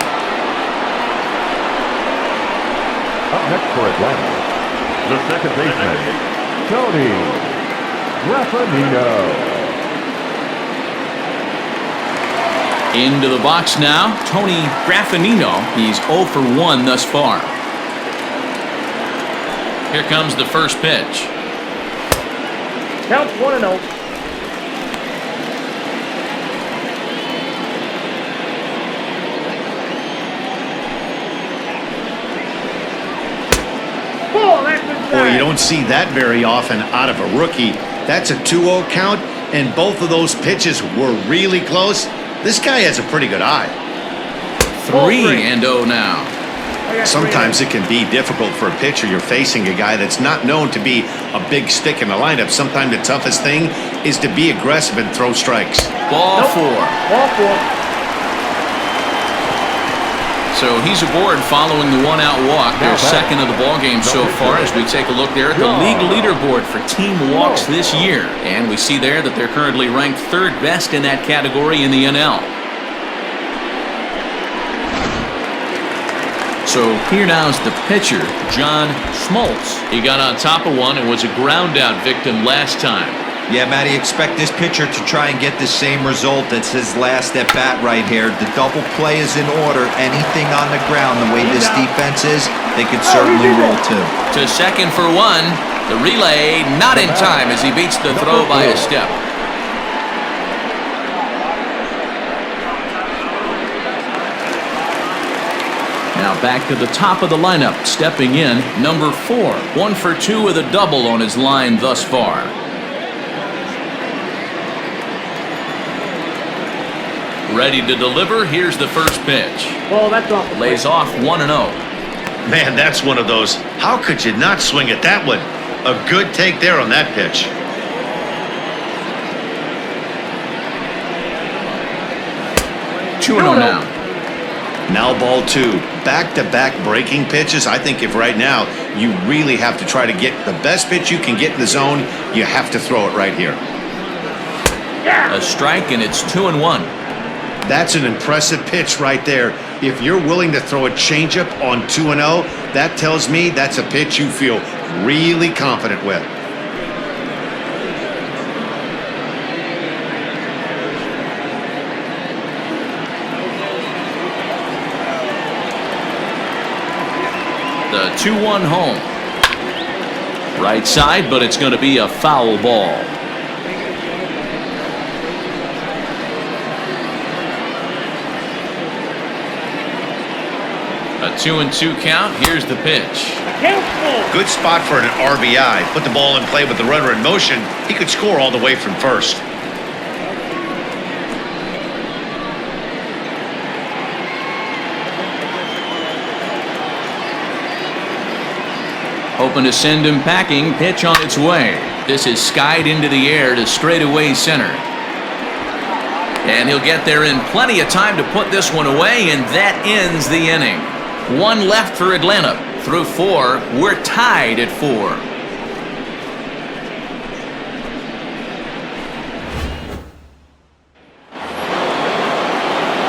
Up next for Atlanta, the second baseman, Tony Graffanino. Into the box now, Tony Graffanino. He's 0 for 1 thus far. Here comes the first pitch. Counts 1-0. Boy, you don't see that very often out of a rookie. That's a 2-0 count, and both of those pitches were really close. This guy has a pretty good eye. 3-0 now. Sometimes it can be difficult for a pitcher. You're facing a guy that's not known to be a big stick in the lineup. Sometimes the toughest thing is to be aggressive and throw strikes. Ball 4. Ball 4. So he's aboard following the one-out walk. Their second of the ball game so far as we take a look there at the league leaderboard for team walks this year. And we see there that they're currently ranked 3rd best in that category in the NL. So here now is the pitcher, Schmolz. He got on top of one and was a ground-out victim last time. Yeah, Matty, expect this pitcher to try and get the same result as his last at-bat right here. The double play is in order. Anything on the ground, the way this defense is, they could certainly roll too. To second for 1. The relay not in time as he beats the throw by a step. Now back to the top of the lineup, stepping in, number 4. 1 for 2 with a double on his line thus far. Ready to deliver. Here's the first pitch. Ball, that's off. Lays off 1-0. Man, that's one of those. How could you not swing at that one? A good take there on that pitch. 2-0 now. Now ball 2. Back-to-back breaking pitches. I think if right now you really have to try to get the best pitch you can get in the zone, you have to throw it right here. A strike, and it's 2-1. That's an impressive pitch right there. If you're willing to throw a changeup on 2-0, that tells me that's a pitch you feel really confident with. The 2-1 home. Right side, but it's going to be a foul ball. A 2-2 count. Here's the pitch. Good spot for an RBI. Put the ball in play with the runner in motion. He could score all the way from first. Hoping to send him packing. Pitch on its way. This is skied into the air to straightaway center. And he'll get there in plenty of time to put this one away, and that ends the inning. 1 left for Atlanta. Through 4, we're tied at 4.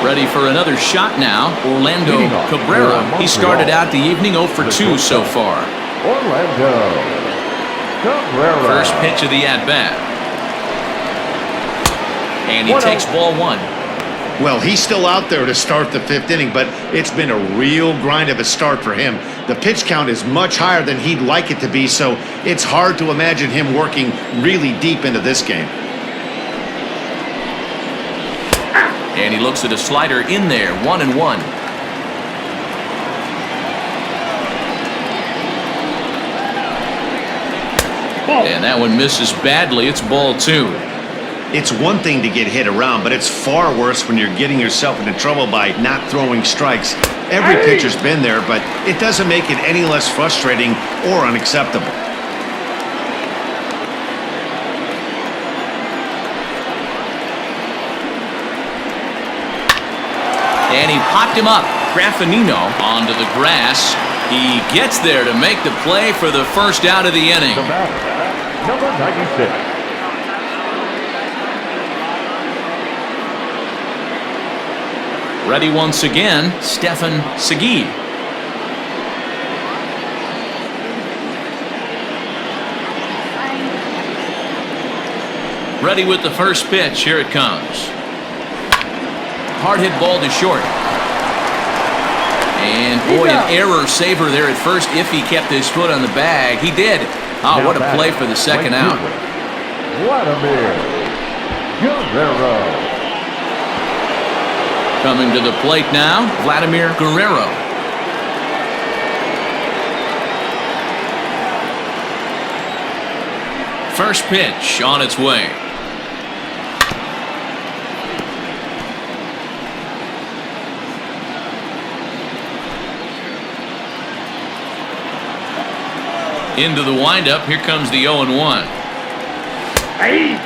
Ready for another shot now, Orlando Cabrera. He started out the evening 0 for 2 so far. Orlando Cabrera. First pitch of the at-bat. And he takes ball 1. Well, he's still out there to start the 5th inning, but it's been a real grind of a start for him. The pitch count is much higher than he'd like it to be, so it's hard to imagine him working really deep into this game. And he looks at a slider in there, 1-1. And that one misses badly. It's ball 2. It's one thing to get hit around, but it's far worse when you're getting yourself into trouble by not throwing strikes. Every pitcher's been there, but it doesn't make it any less frustrating or unacceptable. And he popped him up. Graffanino onto the grass. He gets there to make the play for the first out of the inning. The batter, number 96. Ready once again, Stephen Segui. Ready with the first pitch. Here it comes. Hard hit ball to short. And boy, an error saver there at first if he kept his foot on the bag. He did. Oh, what a play for the second out. Vladimir Guerrero. Coming to the plate now, Vladimir Guerrero. First pitch on its way. Into the windup. Here comes the 0-1. Hey!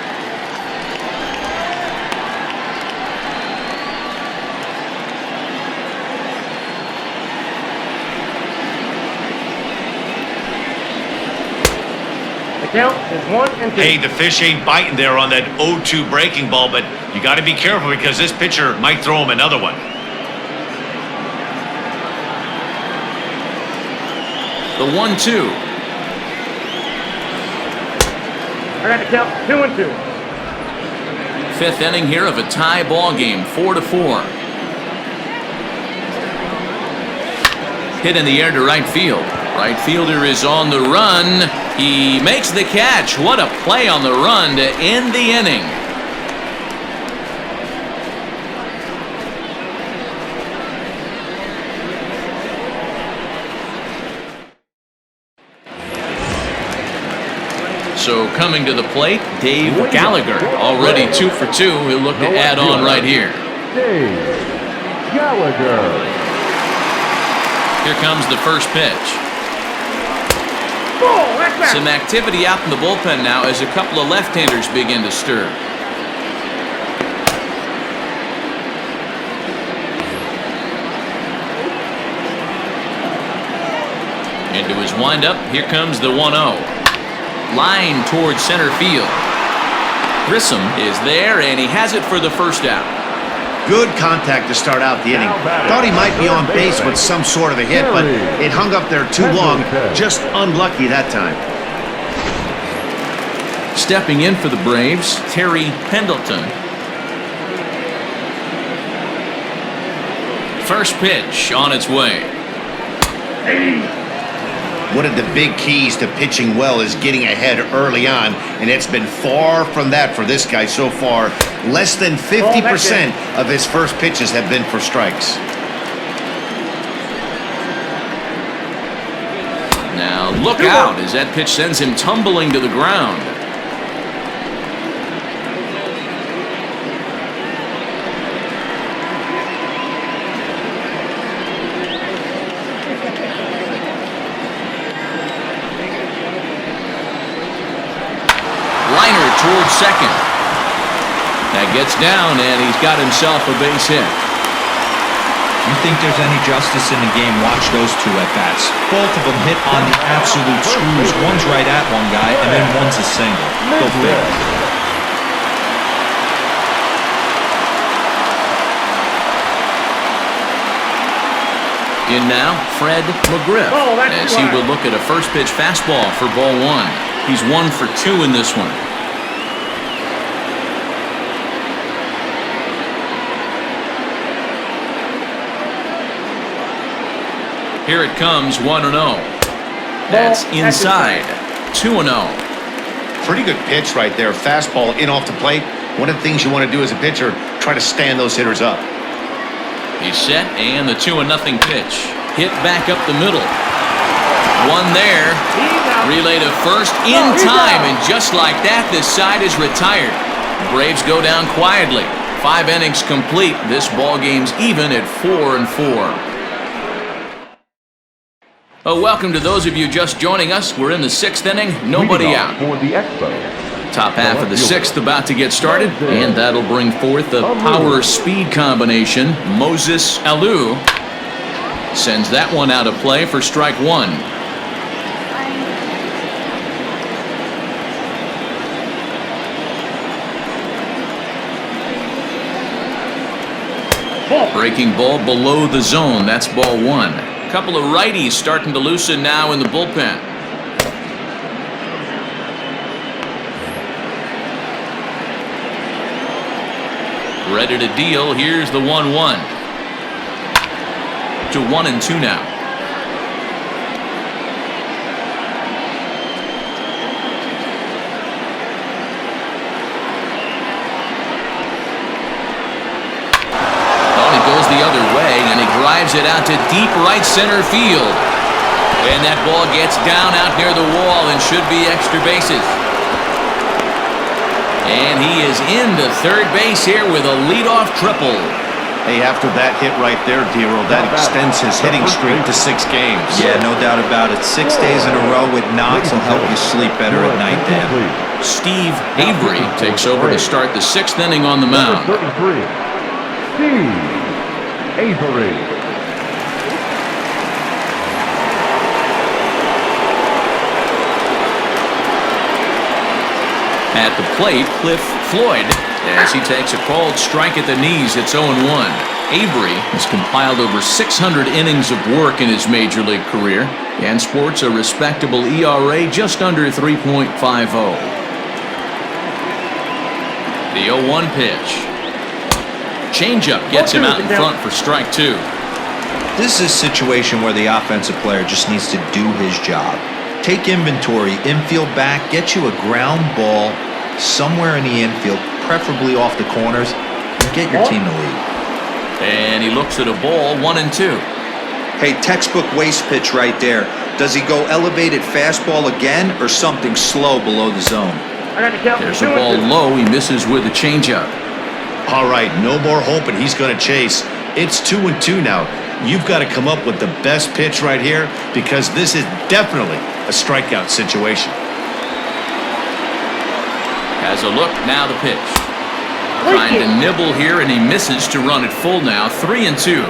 Count is 1-2. Hey, the fish ain't biting there on that 0-2 breaking ball, but you got to be careful because this pitcher might throw him another one. The 1-2. I got to count 2-2. Fifth inning here of a tie ball game, 4-4. Hit in the air to right field. Right fielder is on the run. He makes the catch. What a play on the run to end the inning. So coming to the plate, Dave Gallagher. Already 2 for 2. He'll look to add on right here. Dave Gallagher. Here comes the first pitch. Some activity out in the bullpen now as a couple of left-handers begin to stir. Into his windup, here comes the 1-0. Line towards center field. Grissom is there, and he has it for the first out. Good contact to start out the inning. Thought he might be on base with some sort of a hit, but it hung up there too long. Just unlucky that time. Stepping in for the Braves, Terry Pendleton. First pitch on its way. One of the big keys to pitching well is getting ahead early on, and it's been far from that for this guy so far. Less than 50% of his first pitches have been for strikes. Now look out as that pitch sends him tumbling to the ground. Liner towards second. That gets down, and he's got himself a base hit. You think there's any justice in the game? Watch those two at-bats. Both of them hit on the absolute screws. One's right at one guy, and then one's a single. Go figure. In now, Fred McGriff, as he will look at a first pitch fastball for ball 1. He's 1 for 2 in this one. Here it comes, 1-0. That's inside. 2-0. Pretty good pitch right there. Fastball in off the plate. One of the things you want to do as a pitcher, try to stand those hitters up. He's set, and the 2-0 pitch. Hit back up the middle. One there. Relay to first in time, and just like that, this side is retired. Braves go down quietly. 5 innings complete. This ball game's even at 4-4. Welcome to those of you just joining us. We're in the 6th inning. Nobody out. For the Expos. Top half of the 6th about to get started, and that'll bring forth the power-speed combination. Moses Alou sends that one out of play for strike 1. Breaking ball below the zone. That's ball 1. A couple of righties starting to loosen now in the bullpen. Ready to deal. Here's the 1-1. To 1-2 now. The other way, and he drives it out to deep right center field, and that ball gets down out near the wall and should be extra bases. And he is into third base here with a leadoff triple. Hey, after that hit right there, Dero, that extends his hitting streak to 6 games. Yeah, no doubt about it. 6 days in a row with knocks will help you sleep better at night, Dan. Steve Avery takes over to start the 6th inning on the mound. Number 33, Steve Avery. At the plate, Cliff Floyd, as he takes a called strike at the knees. It's 0-1. Avery has compiled over 600 innings of work in his major league career and sports a respectable ERA just under 3.50. The 0-1 pitch. Changeup gets him out in front for strike 2. This is a situation where the offensive player just needs to do his job. Take inventory, infield back, get you a ground ball somewhere in the infield, preferably off the corners, and get your team to lead. And he looks at a ball, 1-2. Hey, textbook waste pitch right there. Does he go elevated fastball again or something slow below the zone? I got the count. There's a ball low. He misses with a changeup. All right, no more hoping he's going to chase. It's 2-2 now. You've got to come up with the best pitch right here because this is definitely a strikeout situation. Has a look, now the pitch. Trying to nibble here, and he misses to run it full now, 3-2.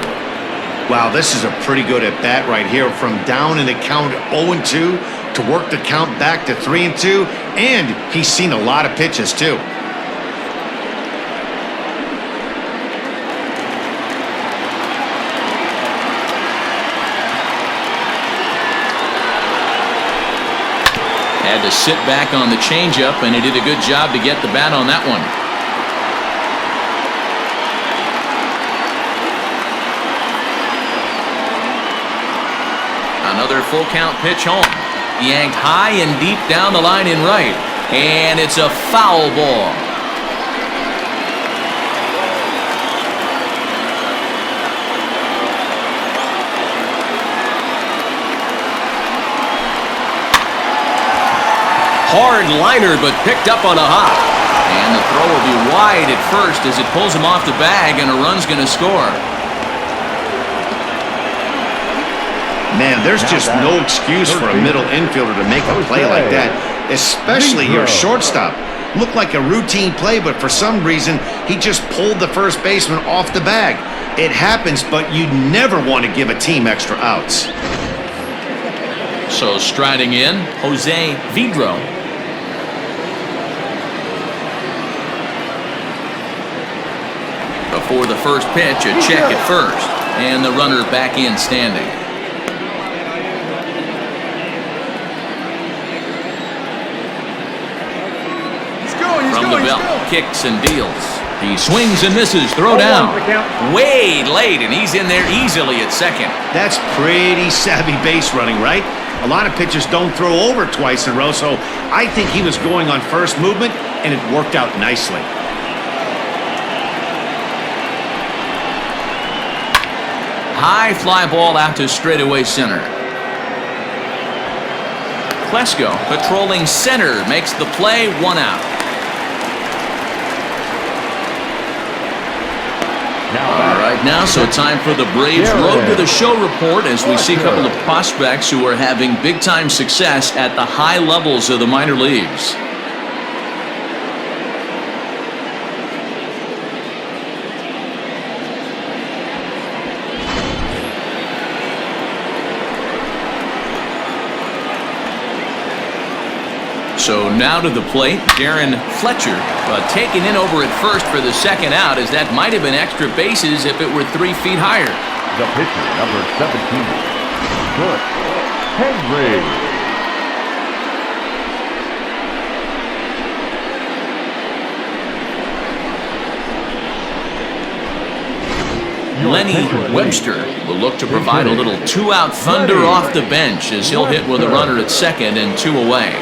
Wow, this is a pretty good at bat right here. From down in the count 0-2 to work the count back to 3-2, and he's seen a lot of pitches too. Had to sit back on the changeup, and he did a good job to get the bat on that one. Another full count pitch home. Yanked high and deep down the line in right. And it's a foul ball. Hard liner, but picked up on a hop. And the throw will be wide at first as it pulls him off the bag, and a run's going to score. Man, there's just no excuse for a middle infielder to make a play like that, especially your shortstop. Looked like a routine play, but for some reason, he just pulled the first baseman off the bag. It happens, but you never want to give a team extra outs. So striding in, Jose Vidro. Before the first pitch, a check at first, and the runner back in standing. From the belt, kicks and deals. He swings and misses, throw down. Way late, and he's in there easily at second. That's pretty savvy base running, right? A lot of pitchers don't throw over twice in a row, so I think he was going on first movement, and it worked out nicely. High fly ball out to straightaway center. Klesko patrolling center makes the play, 1 out. All right, now, so time for the Braves Road to the Show report as we see a couple of prospects who are having big-time success at the high levels of the minor leagues. So now to the plate, Darren Fletcher, taken in over at first for the second out, as that might have been extra bases if it were 3 feet higher. The pitcher, number 17, Good Henry. Lenny Webster will look to provide a little 2-out thunder off the bench as he'll hit with a runner at second and 2 away.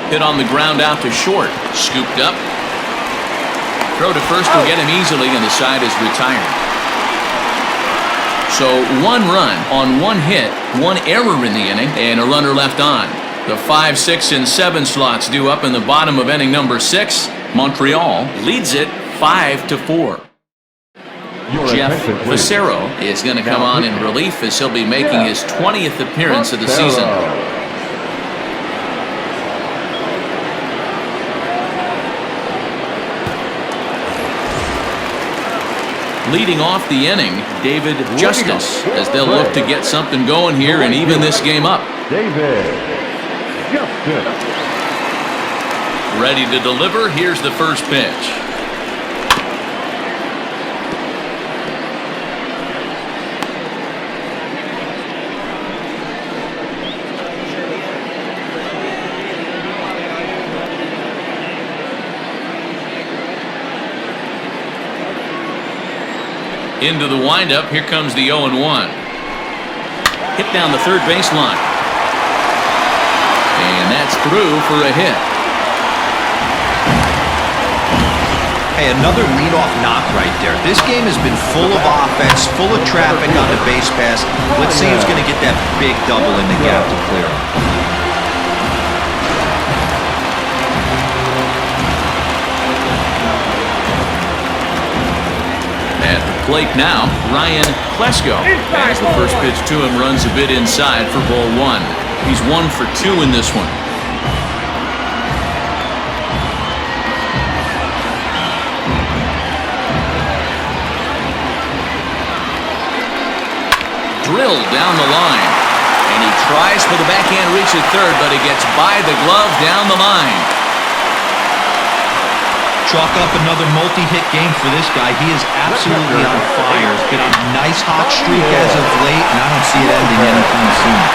Hit on the ground out to short. Scooped up. Throw to first will get him easily, and the side is retired. So 1 run on 1 hit One error in the inning and a runner left on. The 5, 6, and 7 slots due up in the bottom of inning number 6. Montreal leads it 5-4. Jeff Vicero is going to come on in relief as he'll be making his 20th appearance of the season. Leading off the inning, David Justice, as they'll look to get something going here and even this game up. David Justice. Ready to deliver. Here's the first pitch. Into the windup. Here comes the 0-1. Hit down the third baseline. And that's through for a hit. Hey, another leadoff knock right there. This game has been full of offense, full of traffic on the base pass. Let's see who's going to get that big double in the gap to clear. At the plate now, Ryan Klesko. As the first pitch to him runs a bit inside for ball 1. He's 1 for 2 in this one. Drilled down the line. And he tries for the backhand reach at third, but he gets by the glove down the line. Chalk up another multi-hit game for this guy. He is absolutely on fire. He's been on a nice hot streak as of late, and I don't see it ending anytime soon.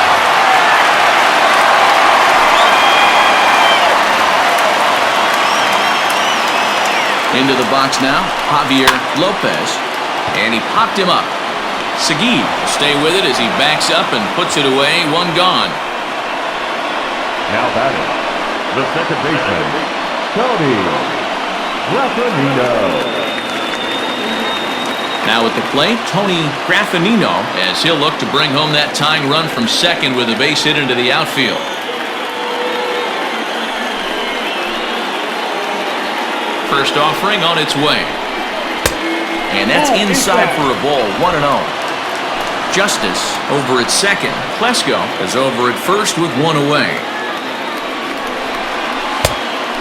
Into the box now, Javier Lopez, and he popped him up. Segui will stay with it as he backs up and puts it away. 1 gone. Now batting, the second baseman, Tony Graffanino. Now at the plate, Tony Graffanino, as he'll look to bring home that tying run from second with a base hit into the outfield. First offering on its way. And that's inside for a ball, 1-0. Justice over at second. Klesko is over at first with 1 away.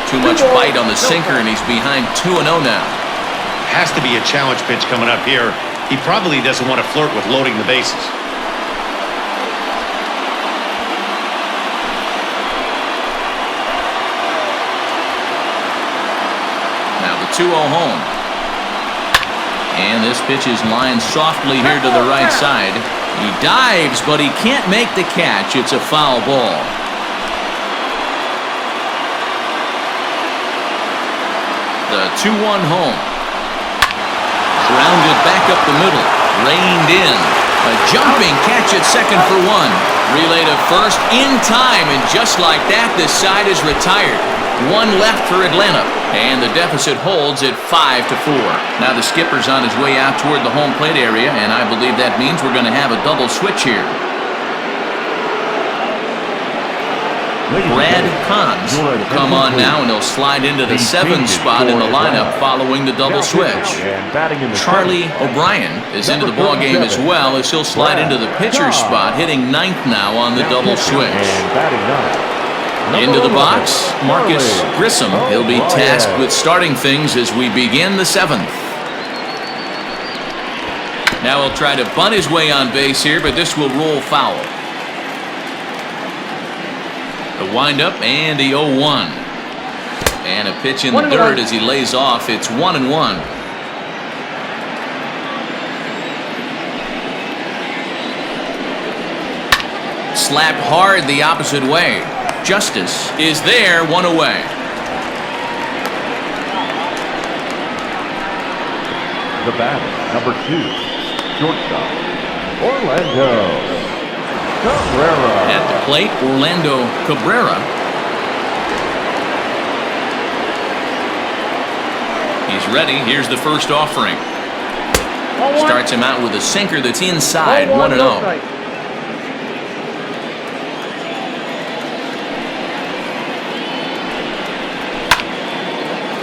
Too much bite on the sinker, and he's behind 2-0 now. Has to be a challenge pitch coming up here. He probably doesn't want to flirt with loading the bases. Now the 2-0 home. And this pitch is lined softly here to the right side. He dives, but he can't make the catch. It's a foul ball. The 2-1 home. Grounded back up the middle. Reined in. A jumping catch at second for 1. Relay to first in time, and just like that, this side is retired. 1 left for Atlanta, and the deficit holds at 5-4. Now the skipper's on his way out toward the home plate area, and I believe that means we're going to have a double switch here. Brad Cons will come on now, and he'll slide into the 7th spot in the lineup following the double switch. Charlie O'Brien is into the ballgame as well, as he'll slide into the pitcher's spot, hitting 9th now on the double switch. Into the box, Marcus Grissom. He'll be tasked with starting things as we begin the 7th. Now he'll try to bunt his way on base here, but this will roll foul. The windup and the 0-1. And a pitch in the dirt as he lays off. It's 1-1. Slapped hard the opposite way. Justice is there, 1 away. The batter, number 2, shortstop, Orlando Cabrera. At the plate, Orlando Cabrera. He's ready. Here's the first offering. Starts him out with a sinker that's inside, 1-0.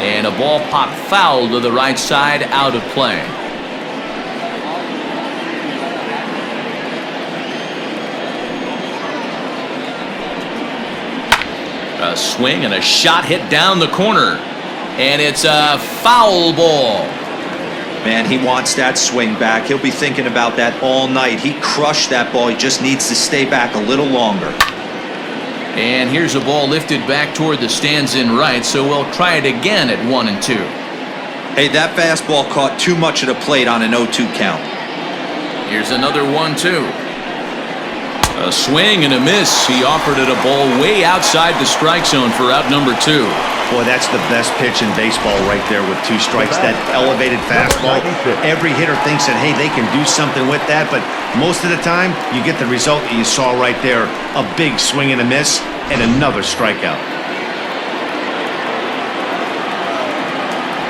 And a ball popped foul to the right side, out of play. A swing and a shot hit down the corner. And it's a foul ball. Man, he wants that swing back. He'll be thinking about that all night. He crushed that ball. He just needs to stay back a little longer. And here's a ball lifted back toward the stands in right, so we'll try it again at 1-2. Hey, that fastball caught too much of the plate on an 0-2 count. Here's another 1-2. A swing and a miss. He offered it a ball way outside the strike zone for out number 2. Boy, that's the best pitch in baseball right there with 2 strikes. That elevated fastball. Every hitter thinks that, hey, they can do something with that, but most of the time, you get the result that you saw right there. A big swing and a miss, and another strikeout.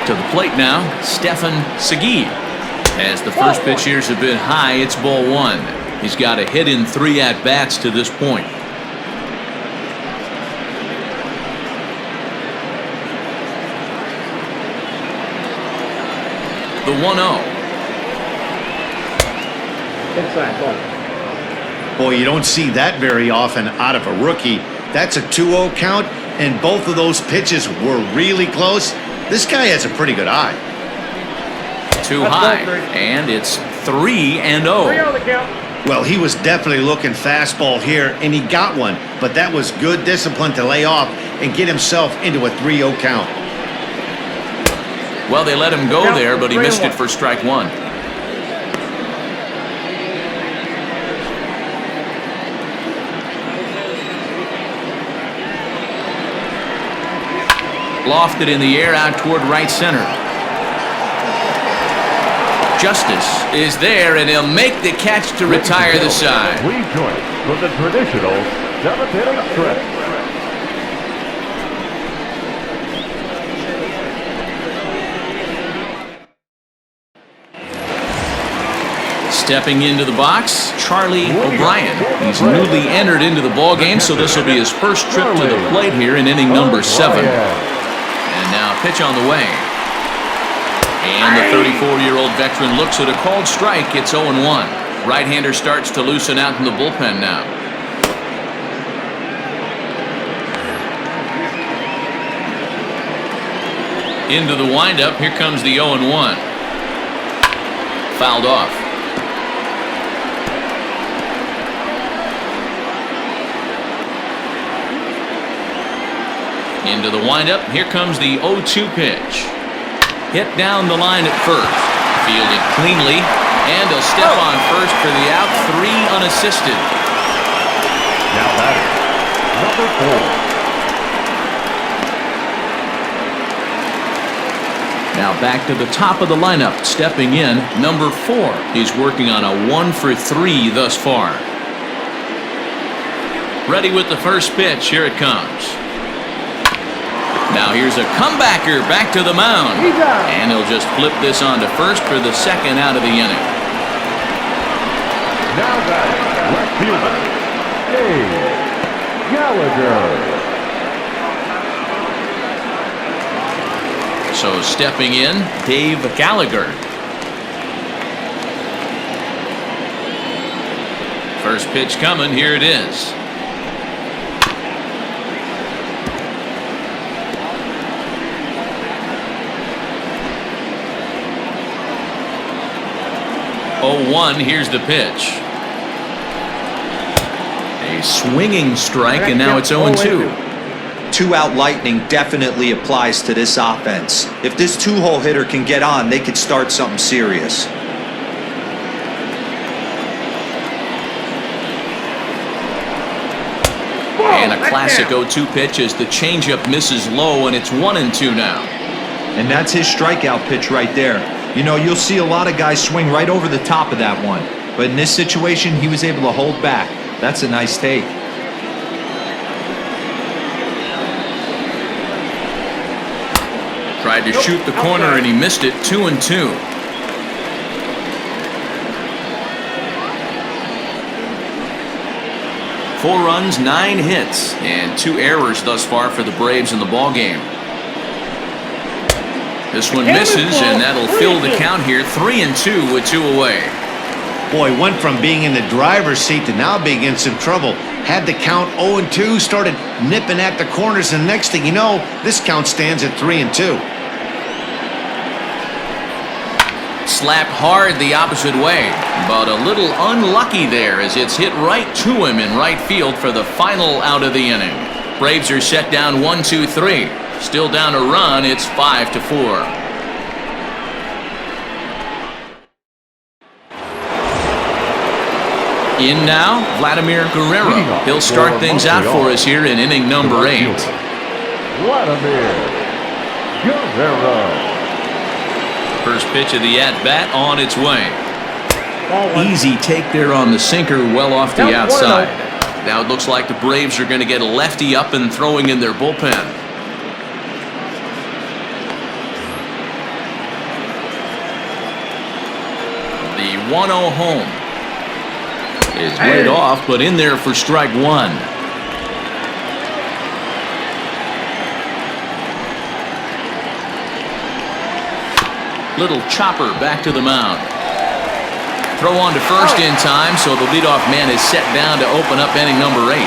To the plate now, Stefan Segui. As the first pitch here's a bit high, it's ball 1. He's got a hit in 3 at-bats to this point. The 1-0. Inside ball. Boy, you don't see that very often out of a rookie. That's a 2-0 count, and both of those pitches were really close. This guy has a pretty good eye. Too high, and it's 3-0. 3-0 the count. Well, he was definitely looking fastball here, and he got one. But that was good discipline to lay off and get himself into a 3-0 count. Well, they let him go there, but he missed it for strike 1. Lofted in the air out toward right center. Justice is there, and he'll make the catch to retire the side. Rejoin from the traditional 7th-inning stretch. Stepping into the box, Charlie O'Brien. He's newly entered into the ballgame, so this will be his first trip to the plate here in inning number 7. And now pitch on the way. And the 34-year-old veteran looks at a called strike. It's 0-1. Right-hander starts to loosen out in the bullpen now. Into the windup. Here comes the 0-1. Fouled off. Into the windup. Here comes the 0-2 pitch. Hit down the line at first. Fielded cleanly. And a step on first for the out. 3 unassisted. Now batter, number 4. Now back to the top of the lineup. Stepping in, number 4. He's working on a 1-for-3 thus far. Ready with the first pitch. Here it comes. Now here's a comebacker back to the mound. And he'll just flip this on to first for the second out of the inning. Now batting, left fielder, Dave Gallagher. So stepping in, Dave Gallagher. First pitch coming, here it is. Oh, 1, here's the pitch. A swinging strike, and now it's 0-2. 2-out lightning definitely applies to this offense. If this 2-hole hitter can get on, they could start something serious. And a classic 0-2 pitch as the changeup misses low, and it's 1-2 now. And that's his strikeout pitch right there. You know, you'll see a lot of guys swing right over the top of that one. But in this situation, he was able to hold back. That's a nice take. Tried to shoot the corner, and he missed it. 2-2. Four runs, 9 hits, and 2 errors thus far for the Braves in the ballgame. This one misses, and that'll fill the count here. 3-2 with 2 away. Boy, went from being in the driver's seat to now being in some trouble. Had the count 0-2, started nipping at the corners, and next thing you know, this count stands at 3-2. Slapped hard the opposite way, but a little unlucky there as it's hit right to him in right field for the final out of the inning. Braves are set down 1-2-3. Still down a run, it's 5-4. In now, Vladimir Guerrero. He'll start things out for us here in inning number 8. Vladimir Guerrero. First pitch of the at-bat on its way. Easy take there on the sinker, well off the outside. Now it looks like the Braves are going to get a lefty up and throwing in their bullpen. The 1-0 home is laid off, but in there for strike 1. Little chopper back to the mound. Throw on to first in time, so the leadoff man is set down to open up inning number 8.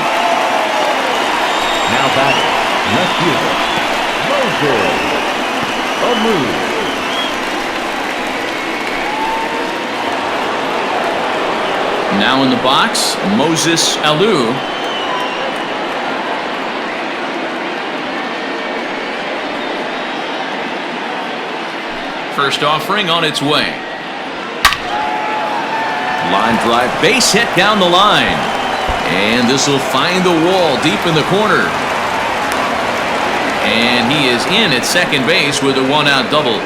Now batting, left fielder, Moses. Now in the box, Moses Alou. First offering on its way. Line drive, base hit down the line. And this will find the wall deep in the corner. And he is in at second base with a 1-out double.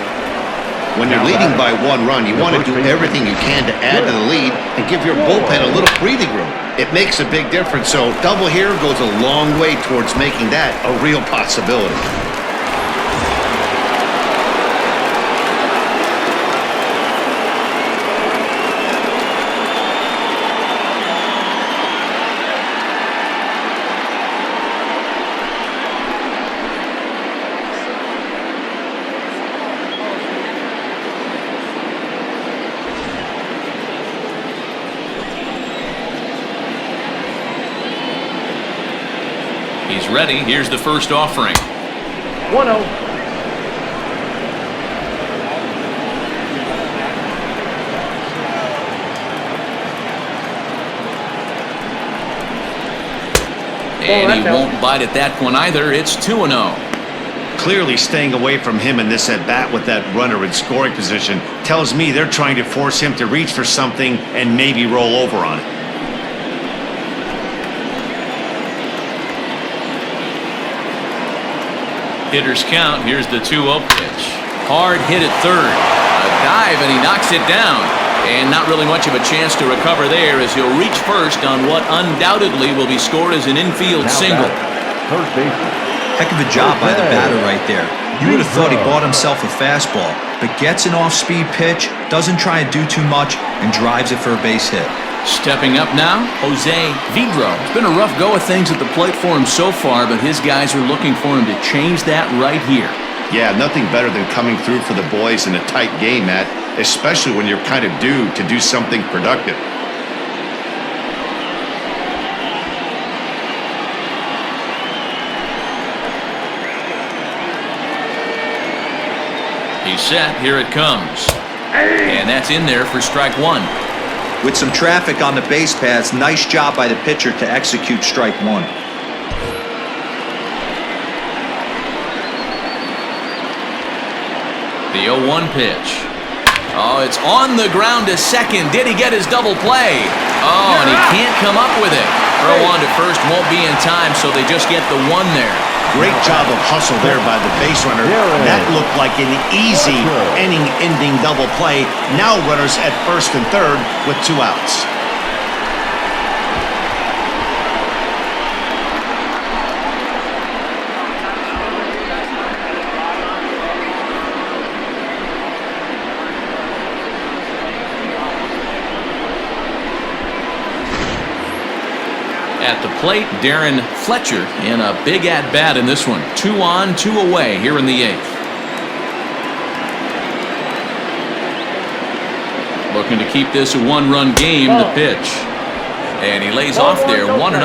When you're leading by 1 run, you want to do everything you can to add to the lead and give your bullpen a little breathing room. It makes a big difference, so double here goes a long way towards making that a real possibility. He's ready. Here's the first offering. 1-0. And he won't bite at that one either. It's 2-0. Clearly staying away from him in this at-bat with that runner in scoring position tells me they're trying to force him to reach for something and maybe roll over on it. Hitter's count. Here's the 2-0 pitch. Hard hit at third. A dive, and he knocks it down. And not really much of a chance to recover there as he'll reach first on what undoubtedly will be scored as an infield single. Third base. Heck of a job by the batter right there. You would have thought he bought himself a fastball, but gets an off-speed pitch, doesn't try and do too much, and drives it for a base hit. Stepping up now, Jose Vidro. It's been a rough go of things at the plate for him so far, but his guys are looking for him to change that right here. Yeah, nothing better than coming through for the boys in a tight game, Matt, especially when you're kind of due to do something productive. He's set. Here it comes. And that's in there for strike 1. With some traffic on the base paths, nice job by the pitcher to execute strike 1. The 0-1 pitch. Oh, it's on the ground to second. Did he get his double play? Oh, and he can't come up with it. Throw on to first won't be in time, so they just get the 1 there. Great job of hustle there by the base runner. That looked like an easy inning-ending double play. Now runners at first and third with 2 outs. At the plate, Darren Fletcher in a big at-bat in this one. 2 on, 2 away here in the 8th. Looking to keep this a one-run game, the pitch. And he lays off there, 1-0.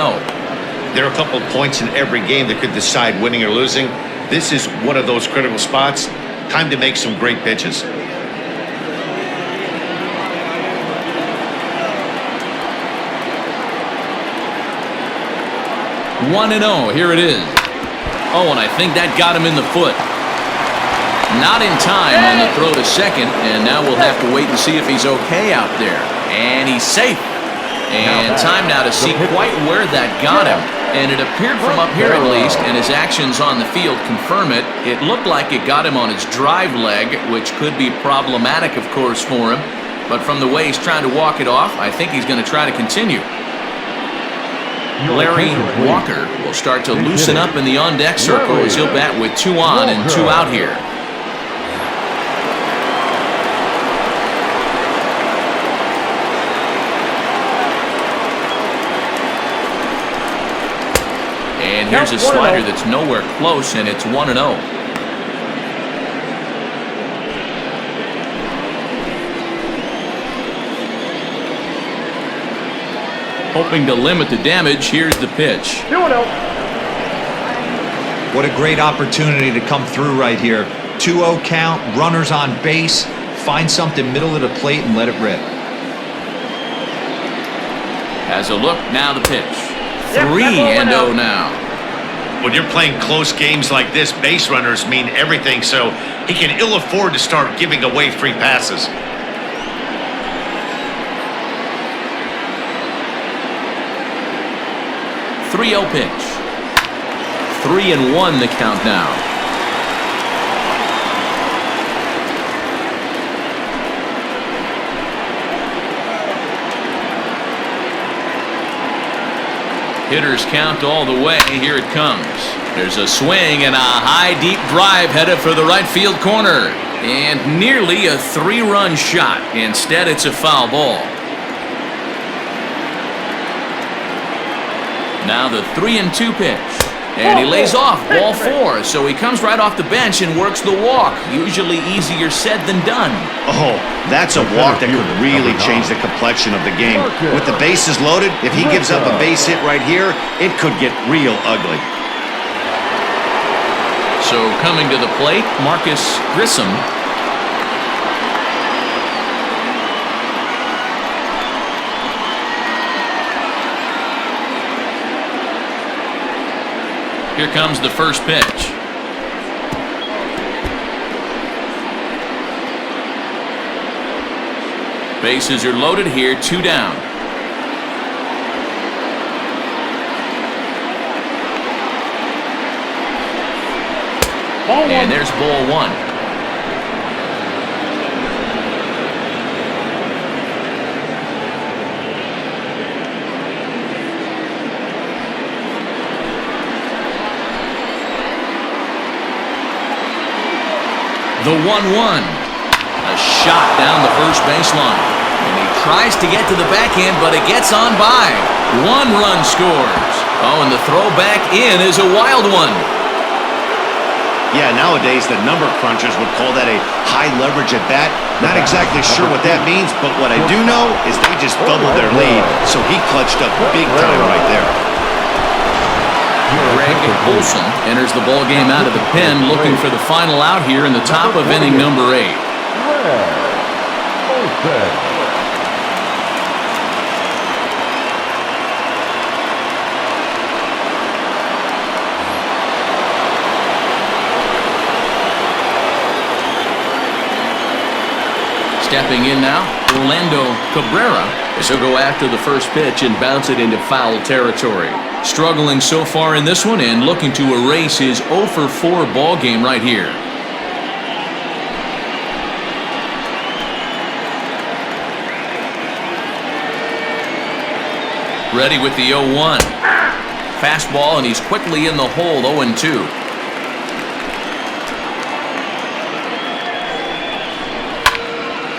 There are a couple of points in every game that could decide winning or losing. This is one of those critical spots. Time to make some great pitches. 1-0, here it is. Oh, and I think that got him in the foot. Not in time on the throw to second, and now we'll have to wait and see if he's okay out there. And he's safe. And time now to see quite where that got him. And it appeared from up here at least, and his actions on the field confirm it. It looked like it got him on his drive leg, which could be problematic, of course, for him. But from the way he's trying to walk it off, I think he's going to try to continue. Larry Walker will start to loosen up in the on-deck circle as he'll bat with 2 on and 2 out here. And here's a slider that's nowhere close, and it's 1-0. Hoping to limit the damage, here's the pitch. 2-0. What a great opportunity to come through right here. 2-0 count, runners on base. Find something middle of the plate and let it rip. Has a look, now the pitch. 3-0 now. When you're playing close games like this, base runners mean everything, so he can ill afford to start giving away free passes. .30 pitch. 3-1 the count now. Hitters count all the way. Here it comes. There's a swing and a high deep drive headed for the right field corner. And nearly a 3-run shot. Instead, it's a foul ball. Now the 3-2 pitch. And he lays off, ball 4. So he comes right off the bench and works the walk. Usually easier said than done. Oh, that's a walk that could really change the complexion of the game. With the bases loaded, if he gives up a base hit right here, it could get real ugly. So coming to the plate, Marcus Grissom. Here comes the first pitch. Bases are loaded here, 2 down. And there's ball 1. The 1-1. A shot down the first baseline. And he tries to get to the backhand, but it gets on by. 1 run scores. Oh, and the throw back in is a wild one. Yeah, nowadays the number crunchers would call that a high leverage at bat. Not exactly sure what that means, but what I do know is they just doubled their lead. So he clutched up big time right there. Greg Olson enters the ball game out of the pen, looking for the final out here in the top of inning number 8. Stepping in now, Orlando Cabrera, as he'll go after the first pitch and bounce it into foul territory. Struggling so far in this one and looking to erase his 0-for-4 ball game right here. Ready with the 0-1. Fastball, and he's quickly in the hole, 0-2.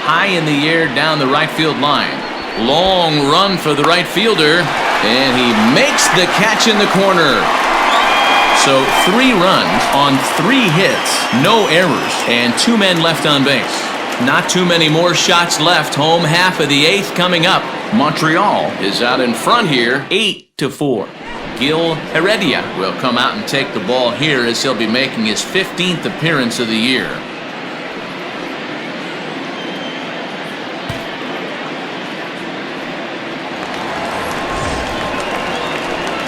High in the air down the right field line. Long run for the right fielder, and he makes the catch in the corner. So 3 runs on 3 hits, no errors, and 2 men left on base. Not too many more shots left. Home half of the 8th coming up. Montreal is out in front here, 8-4. Gil Heredia will come out and take the ball here as he'll be making his 15th appearance of the year.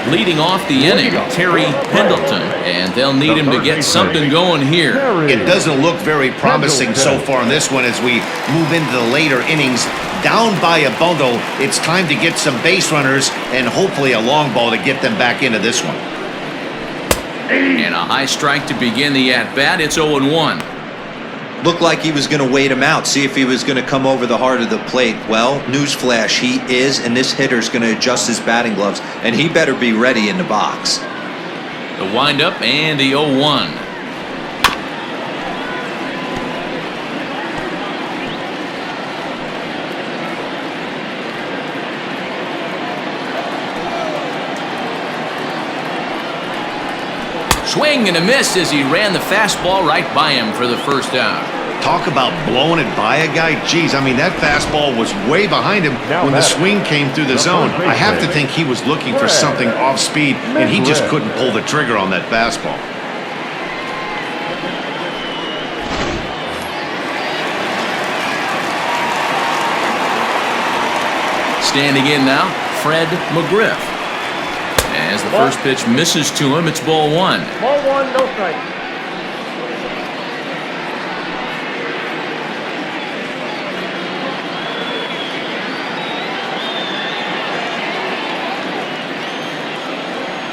Leading off the inning, Terry Pendleton, and they'll need him to get something going here. It doesn't look very promising so far in this one as we move into the later innings. Down by a bundle, it's time to get some base runners and hopefully a long ball to get them back into this one. And a high strike to begin the at-bat. It's 0-1. Looked like he was going to wait him out, see if he was going to come over the heart of the plate. Well, newsflash, he is, and this hitter's going to adjust his batting gloves, and he better be ready in the box. The windup and the 0-1. Swing and a miss as he ran the fastball right by him for the first out. Talk about blowing it by a guy. Geez, I mean, that fastball was way behind him when the swing came through the zone. I have to think he was looking for something off speed, and he just couldn't pull the trigger on that fastball. Standing in now, Fred McGriff. As the first pitch misses to him, it's ball 1. Ball 1, no strike.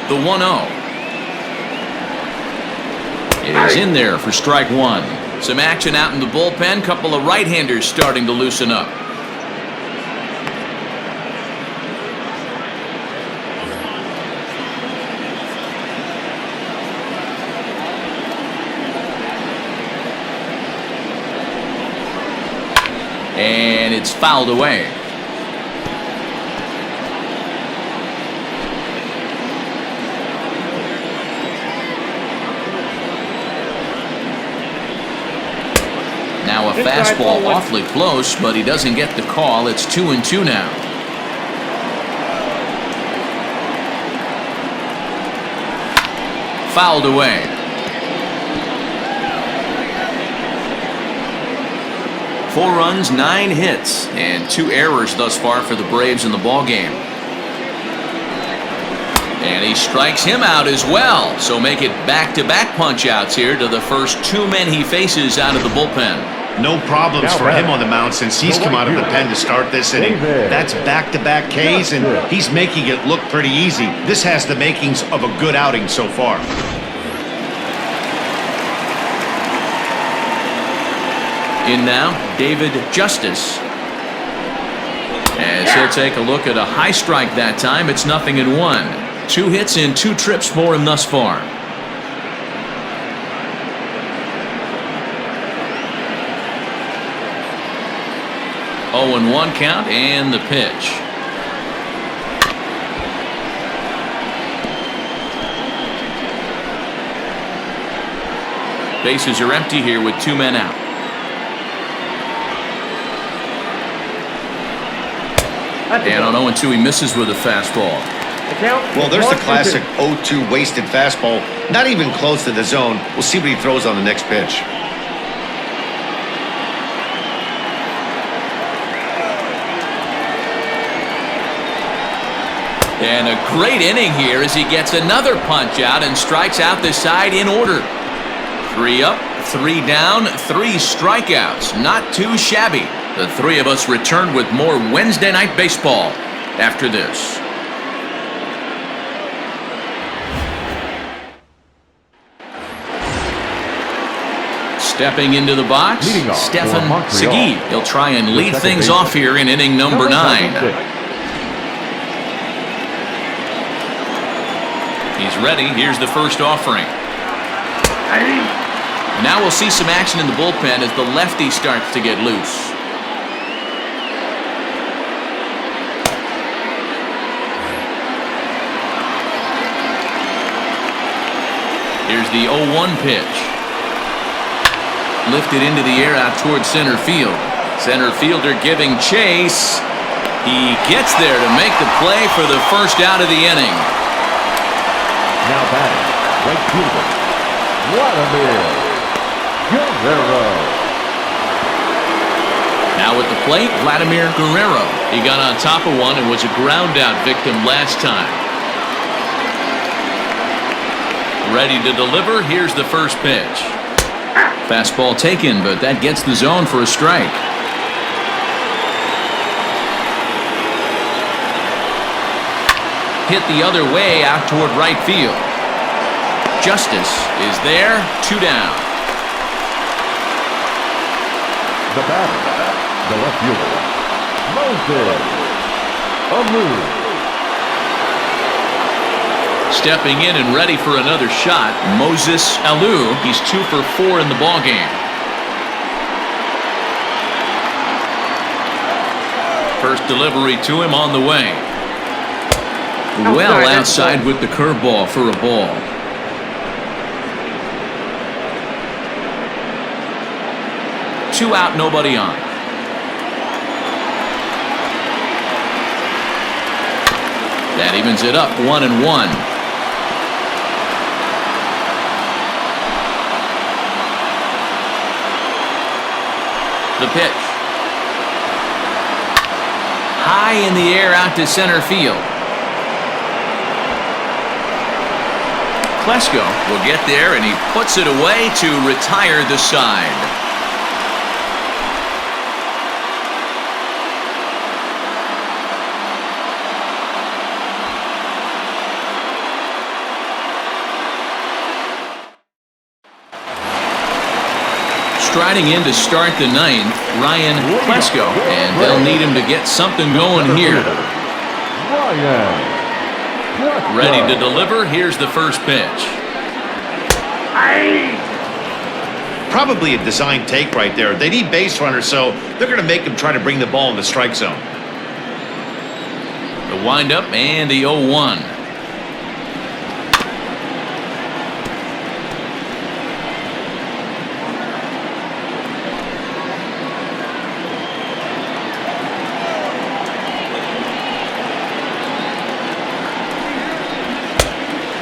The 1-0 is in there for strike 1. Some action out in the bullpen. Couple of right-handers starting to loosen up. And it's fouled away. Now a fastball awfully close, but he doesn't get the call. It's 2-2 now. Fouled away. 4 runs, 9 hits, and 2 errors thus far for the Braves in the ballgame. And he strikes him out as well. So make it back-to-back punch-outs here to the first 2 men he faces out of the bullpen. No problems for him on the mound since he's come out of the pen to start this inning. That's back-to-back Ks, and he's making it look pretty easy. This has the makings of a good outing so far. In now, David Justice. As he'll take a look at a high strike that time, it's 0-1. 2 hits and 2 trips for him thus far. Oh, and 1 count and the pitch. Bases are empty here with 2 men out. And on 0-2, he misses with a fastball. Well, there's the classic 0-2 wasted fastball. Not even close to the zone. We'll see what he throws on the next pitch. And a great inning here as he gets another punch out and strikes out the side in order. 3 up, 3 down, 3 strikeouts. Not too shabby. The 3 of us return with more Wednesday Night Baseball after this. Stepping into the box, Stefan Segui. He'll try and lead things off here in inning number 9. He's ready. Here's the first offering. Now we'll see some action in the bullpen as the lefty starts to get loose. Here's the 0-1 pitch. Lifted into the air out towards center field. Center fielder giving chase. He gets there to make the play for the first out of the inning. Now batting, right fielder, Vladimir Guerrero. Now at the plate, Vladimir Guerrero. He got on top of one and was a ground out victim last time. Ready to deliver. Here's the first pitch. Fastball taken, but that gets the zone for a strike. Hit the other way out toward right field. Justice is there. 2 down. The batter, the left fielder, Moses. Stepping in and ready for another shot, Moses Alou. He's 2 for 4 in the ballgame. First delivery to him on the way. Well outside with the curveball for a ball. Two out, nobody on. That evens it up, 1-1. The pitch. High in the air out to center field. Klesko will get there, and he puts it away to retire the side. Striding in to start the ninth, Ryan Klesko, and they'll need him to get something going here. Ready to deliver. Here's the first pitch. Probably a design take right there. They need base runners, so they're going to make him try to bring the ball in the strike zone. The windup and the 0-1.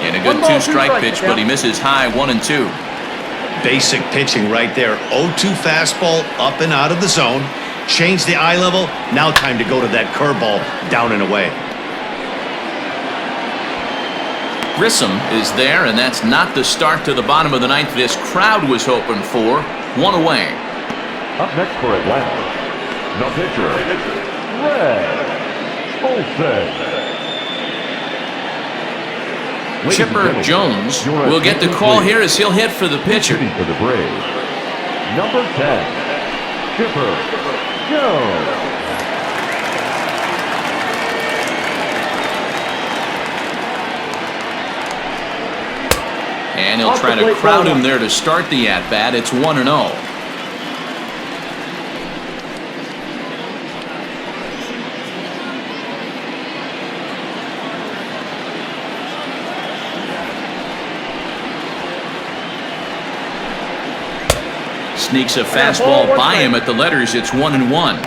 And a good 2-strike pitch, but he misses high 1-2. Basic pitching right there. 0-2 fastball up and out of the zone. Change the eye level. Now time to go to that curveball down and away. Grissom is there, and that's not the start to the bottom of the ninth this crowd was hoping for. 1 away. Up next for Atlanta, the pitcher, Schmolz. Chipper Jones will get the call here as he'll hit for the pitcher. For the Braves, number 10, Chipper Jones. And he'll try to crowd him there to start the at-bat. It's 1-0. Sneaks a fastball by him at the letters. It's 1-1.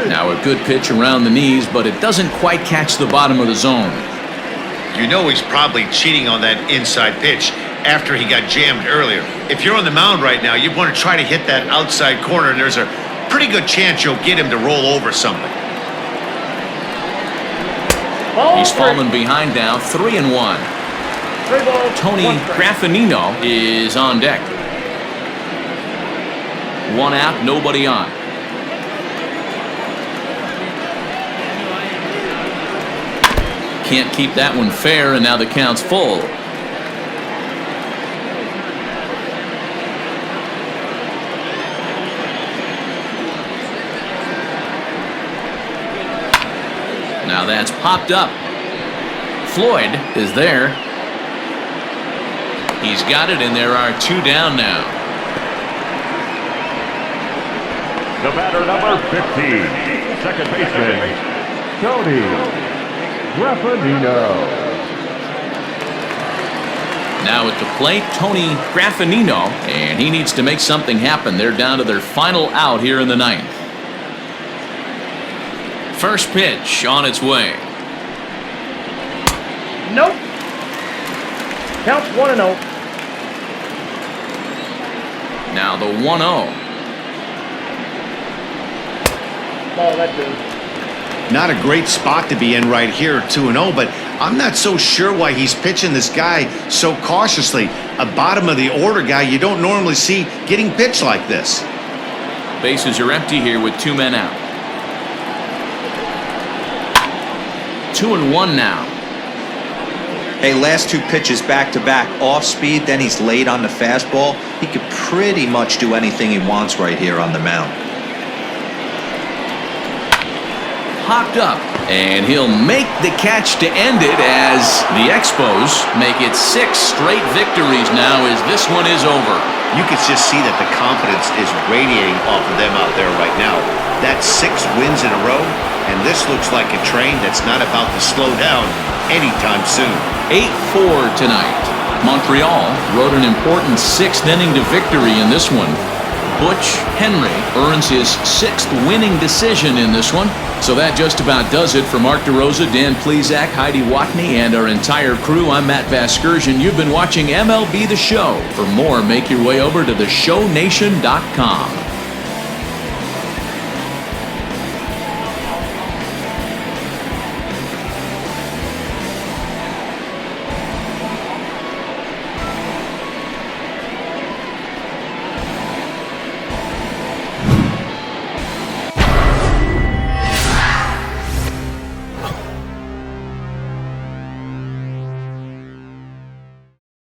Now a good pitch around the knees, but it doesn't quite catch the bottom of the zone. You know he's probably cheating on that inside pitch after he got jammed earlier. If you're on the mound right now, you want to try to hit that outside corner, and there's a pretty good chance you'll get him to roll over something. He's fallen behind now, 3-1. Tony Graffanino is on deck. 1 out, nobody on. Can't keep that one fair, and now the count's full. Now that's popped up. Floyd is there. He's got it, and there are 2 down now. The batter, number 15, second baseman, Tony Graffanino. Now at the plate, Tony Graffanino, and he needs to make something happen. They're down to their final out here in the ninth. First pitch on its way. Nope. Counts 1-0. Now the 1-0. Ball, that's it. Not a great spot to be in right here, 2-0, but I'm not so sure why he's pitching this guy so cautiously. A bottom of the order guy you don't normally see getting pitched like this. Bases are empty here with 2 men out. 2-1 now. Hey, last 2 pitches back-to-back off speed, then he's late on the fastball. He could pretty much do anything he wants right here on the mound. Hopped up, and he'll make the catch to end it as the Expos make it 6 straight victories now as this one is over. You can just see that the confidence is radiating off of them out there right now. That's 6 wins in a row, and this looks like a train that's not about to slow down anytime soon. 8-4 tonight. Montreal rode an important 6th inning to victory in this one. Butch Henry earns his 6th winning decision in this one. So that just about does it for Mark DeRosa, Dan Plesac, Heidi Watney, and our entire crew. I'm Matt Vasgersian. You've been watching MLB The Show. For more, make your way over to theshownation.com.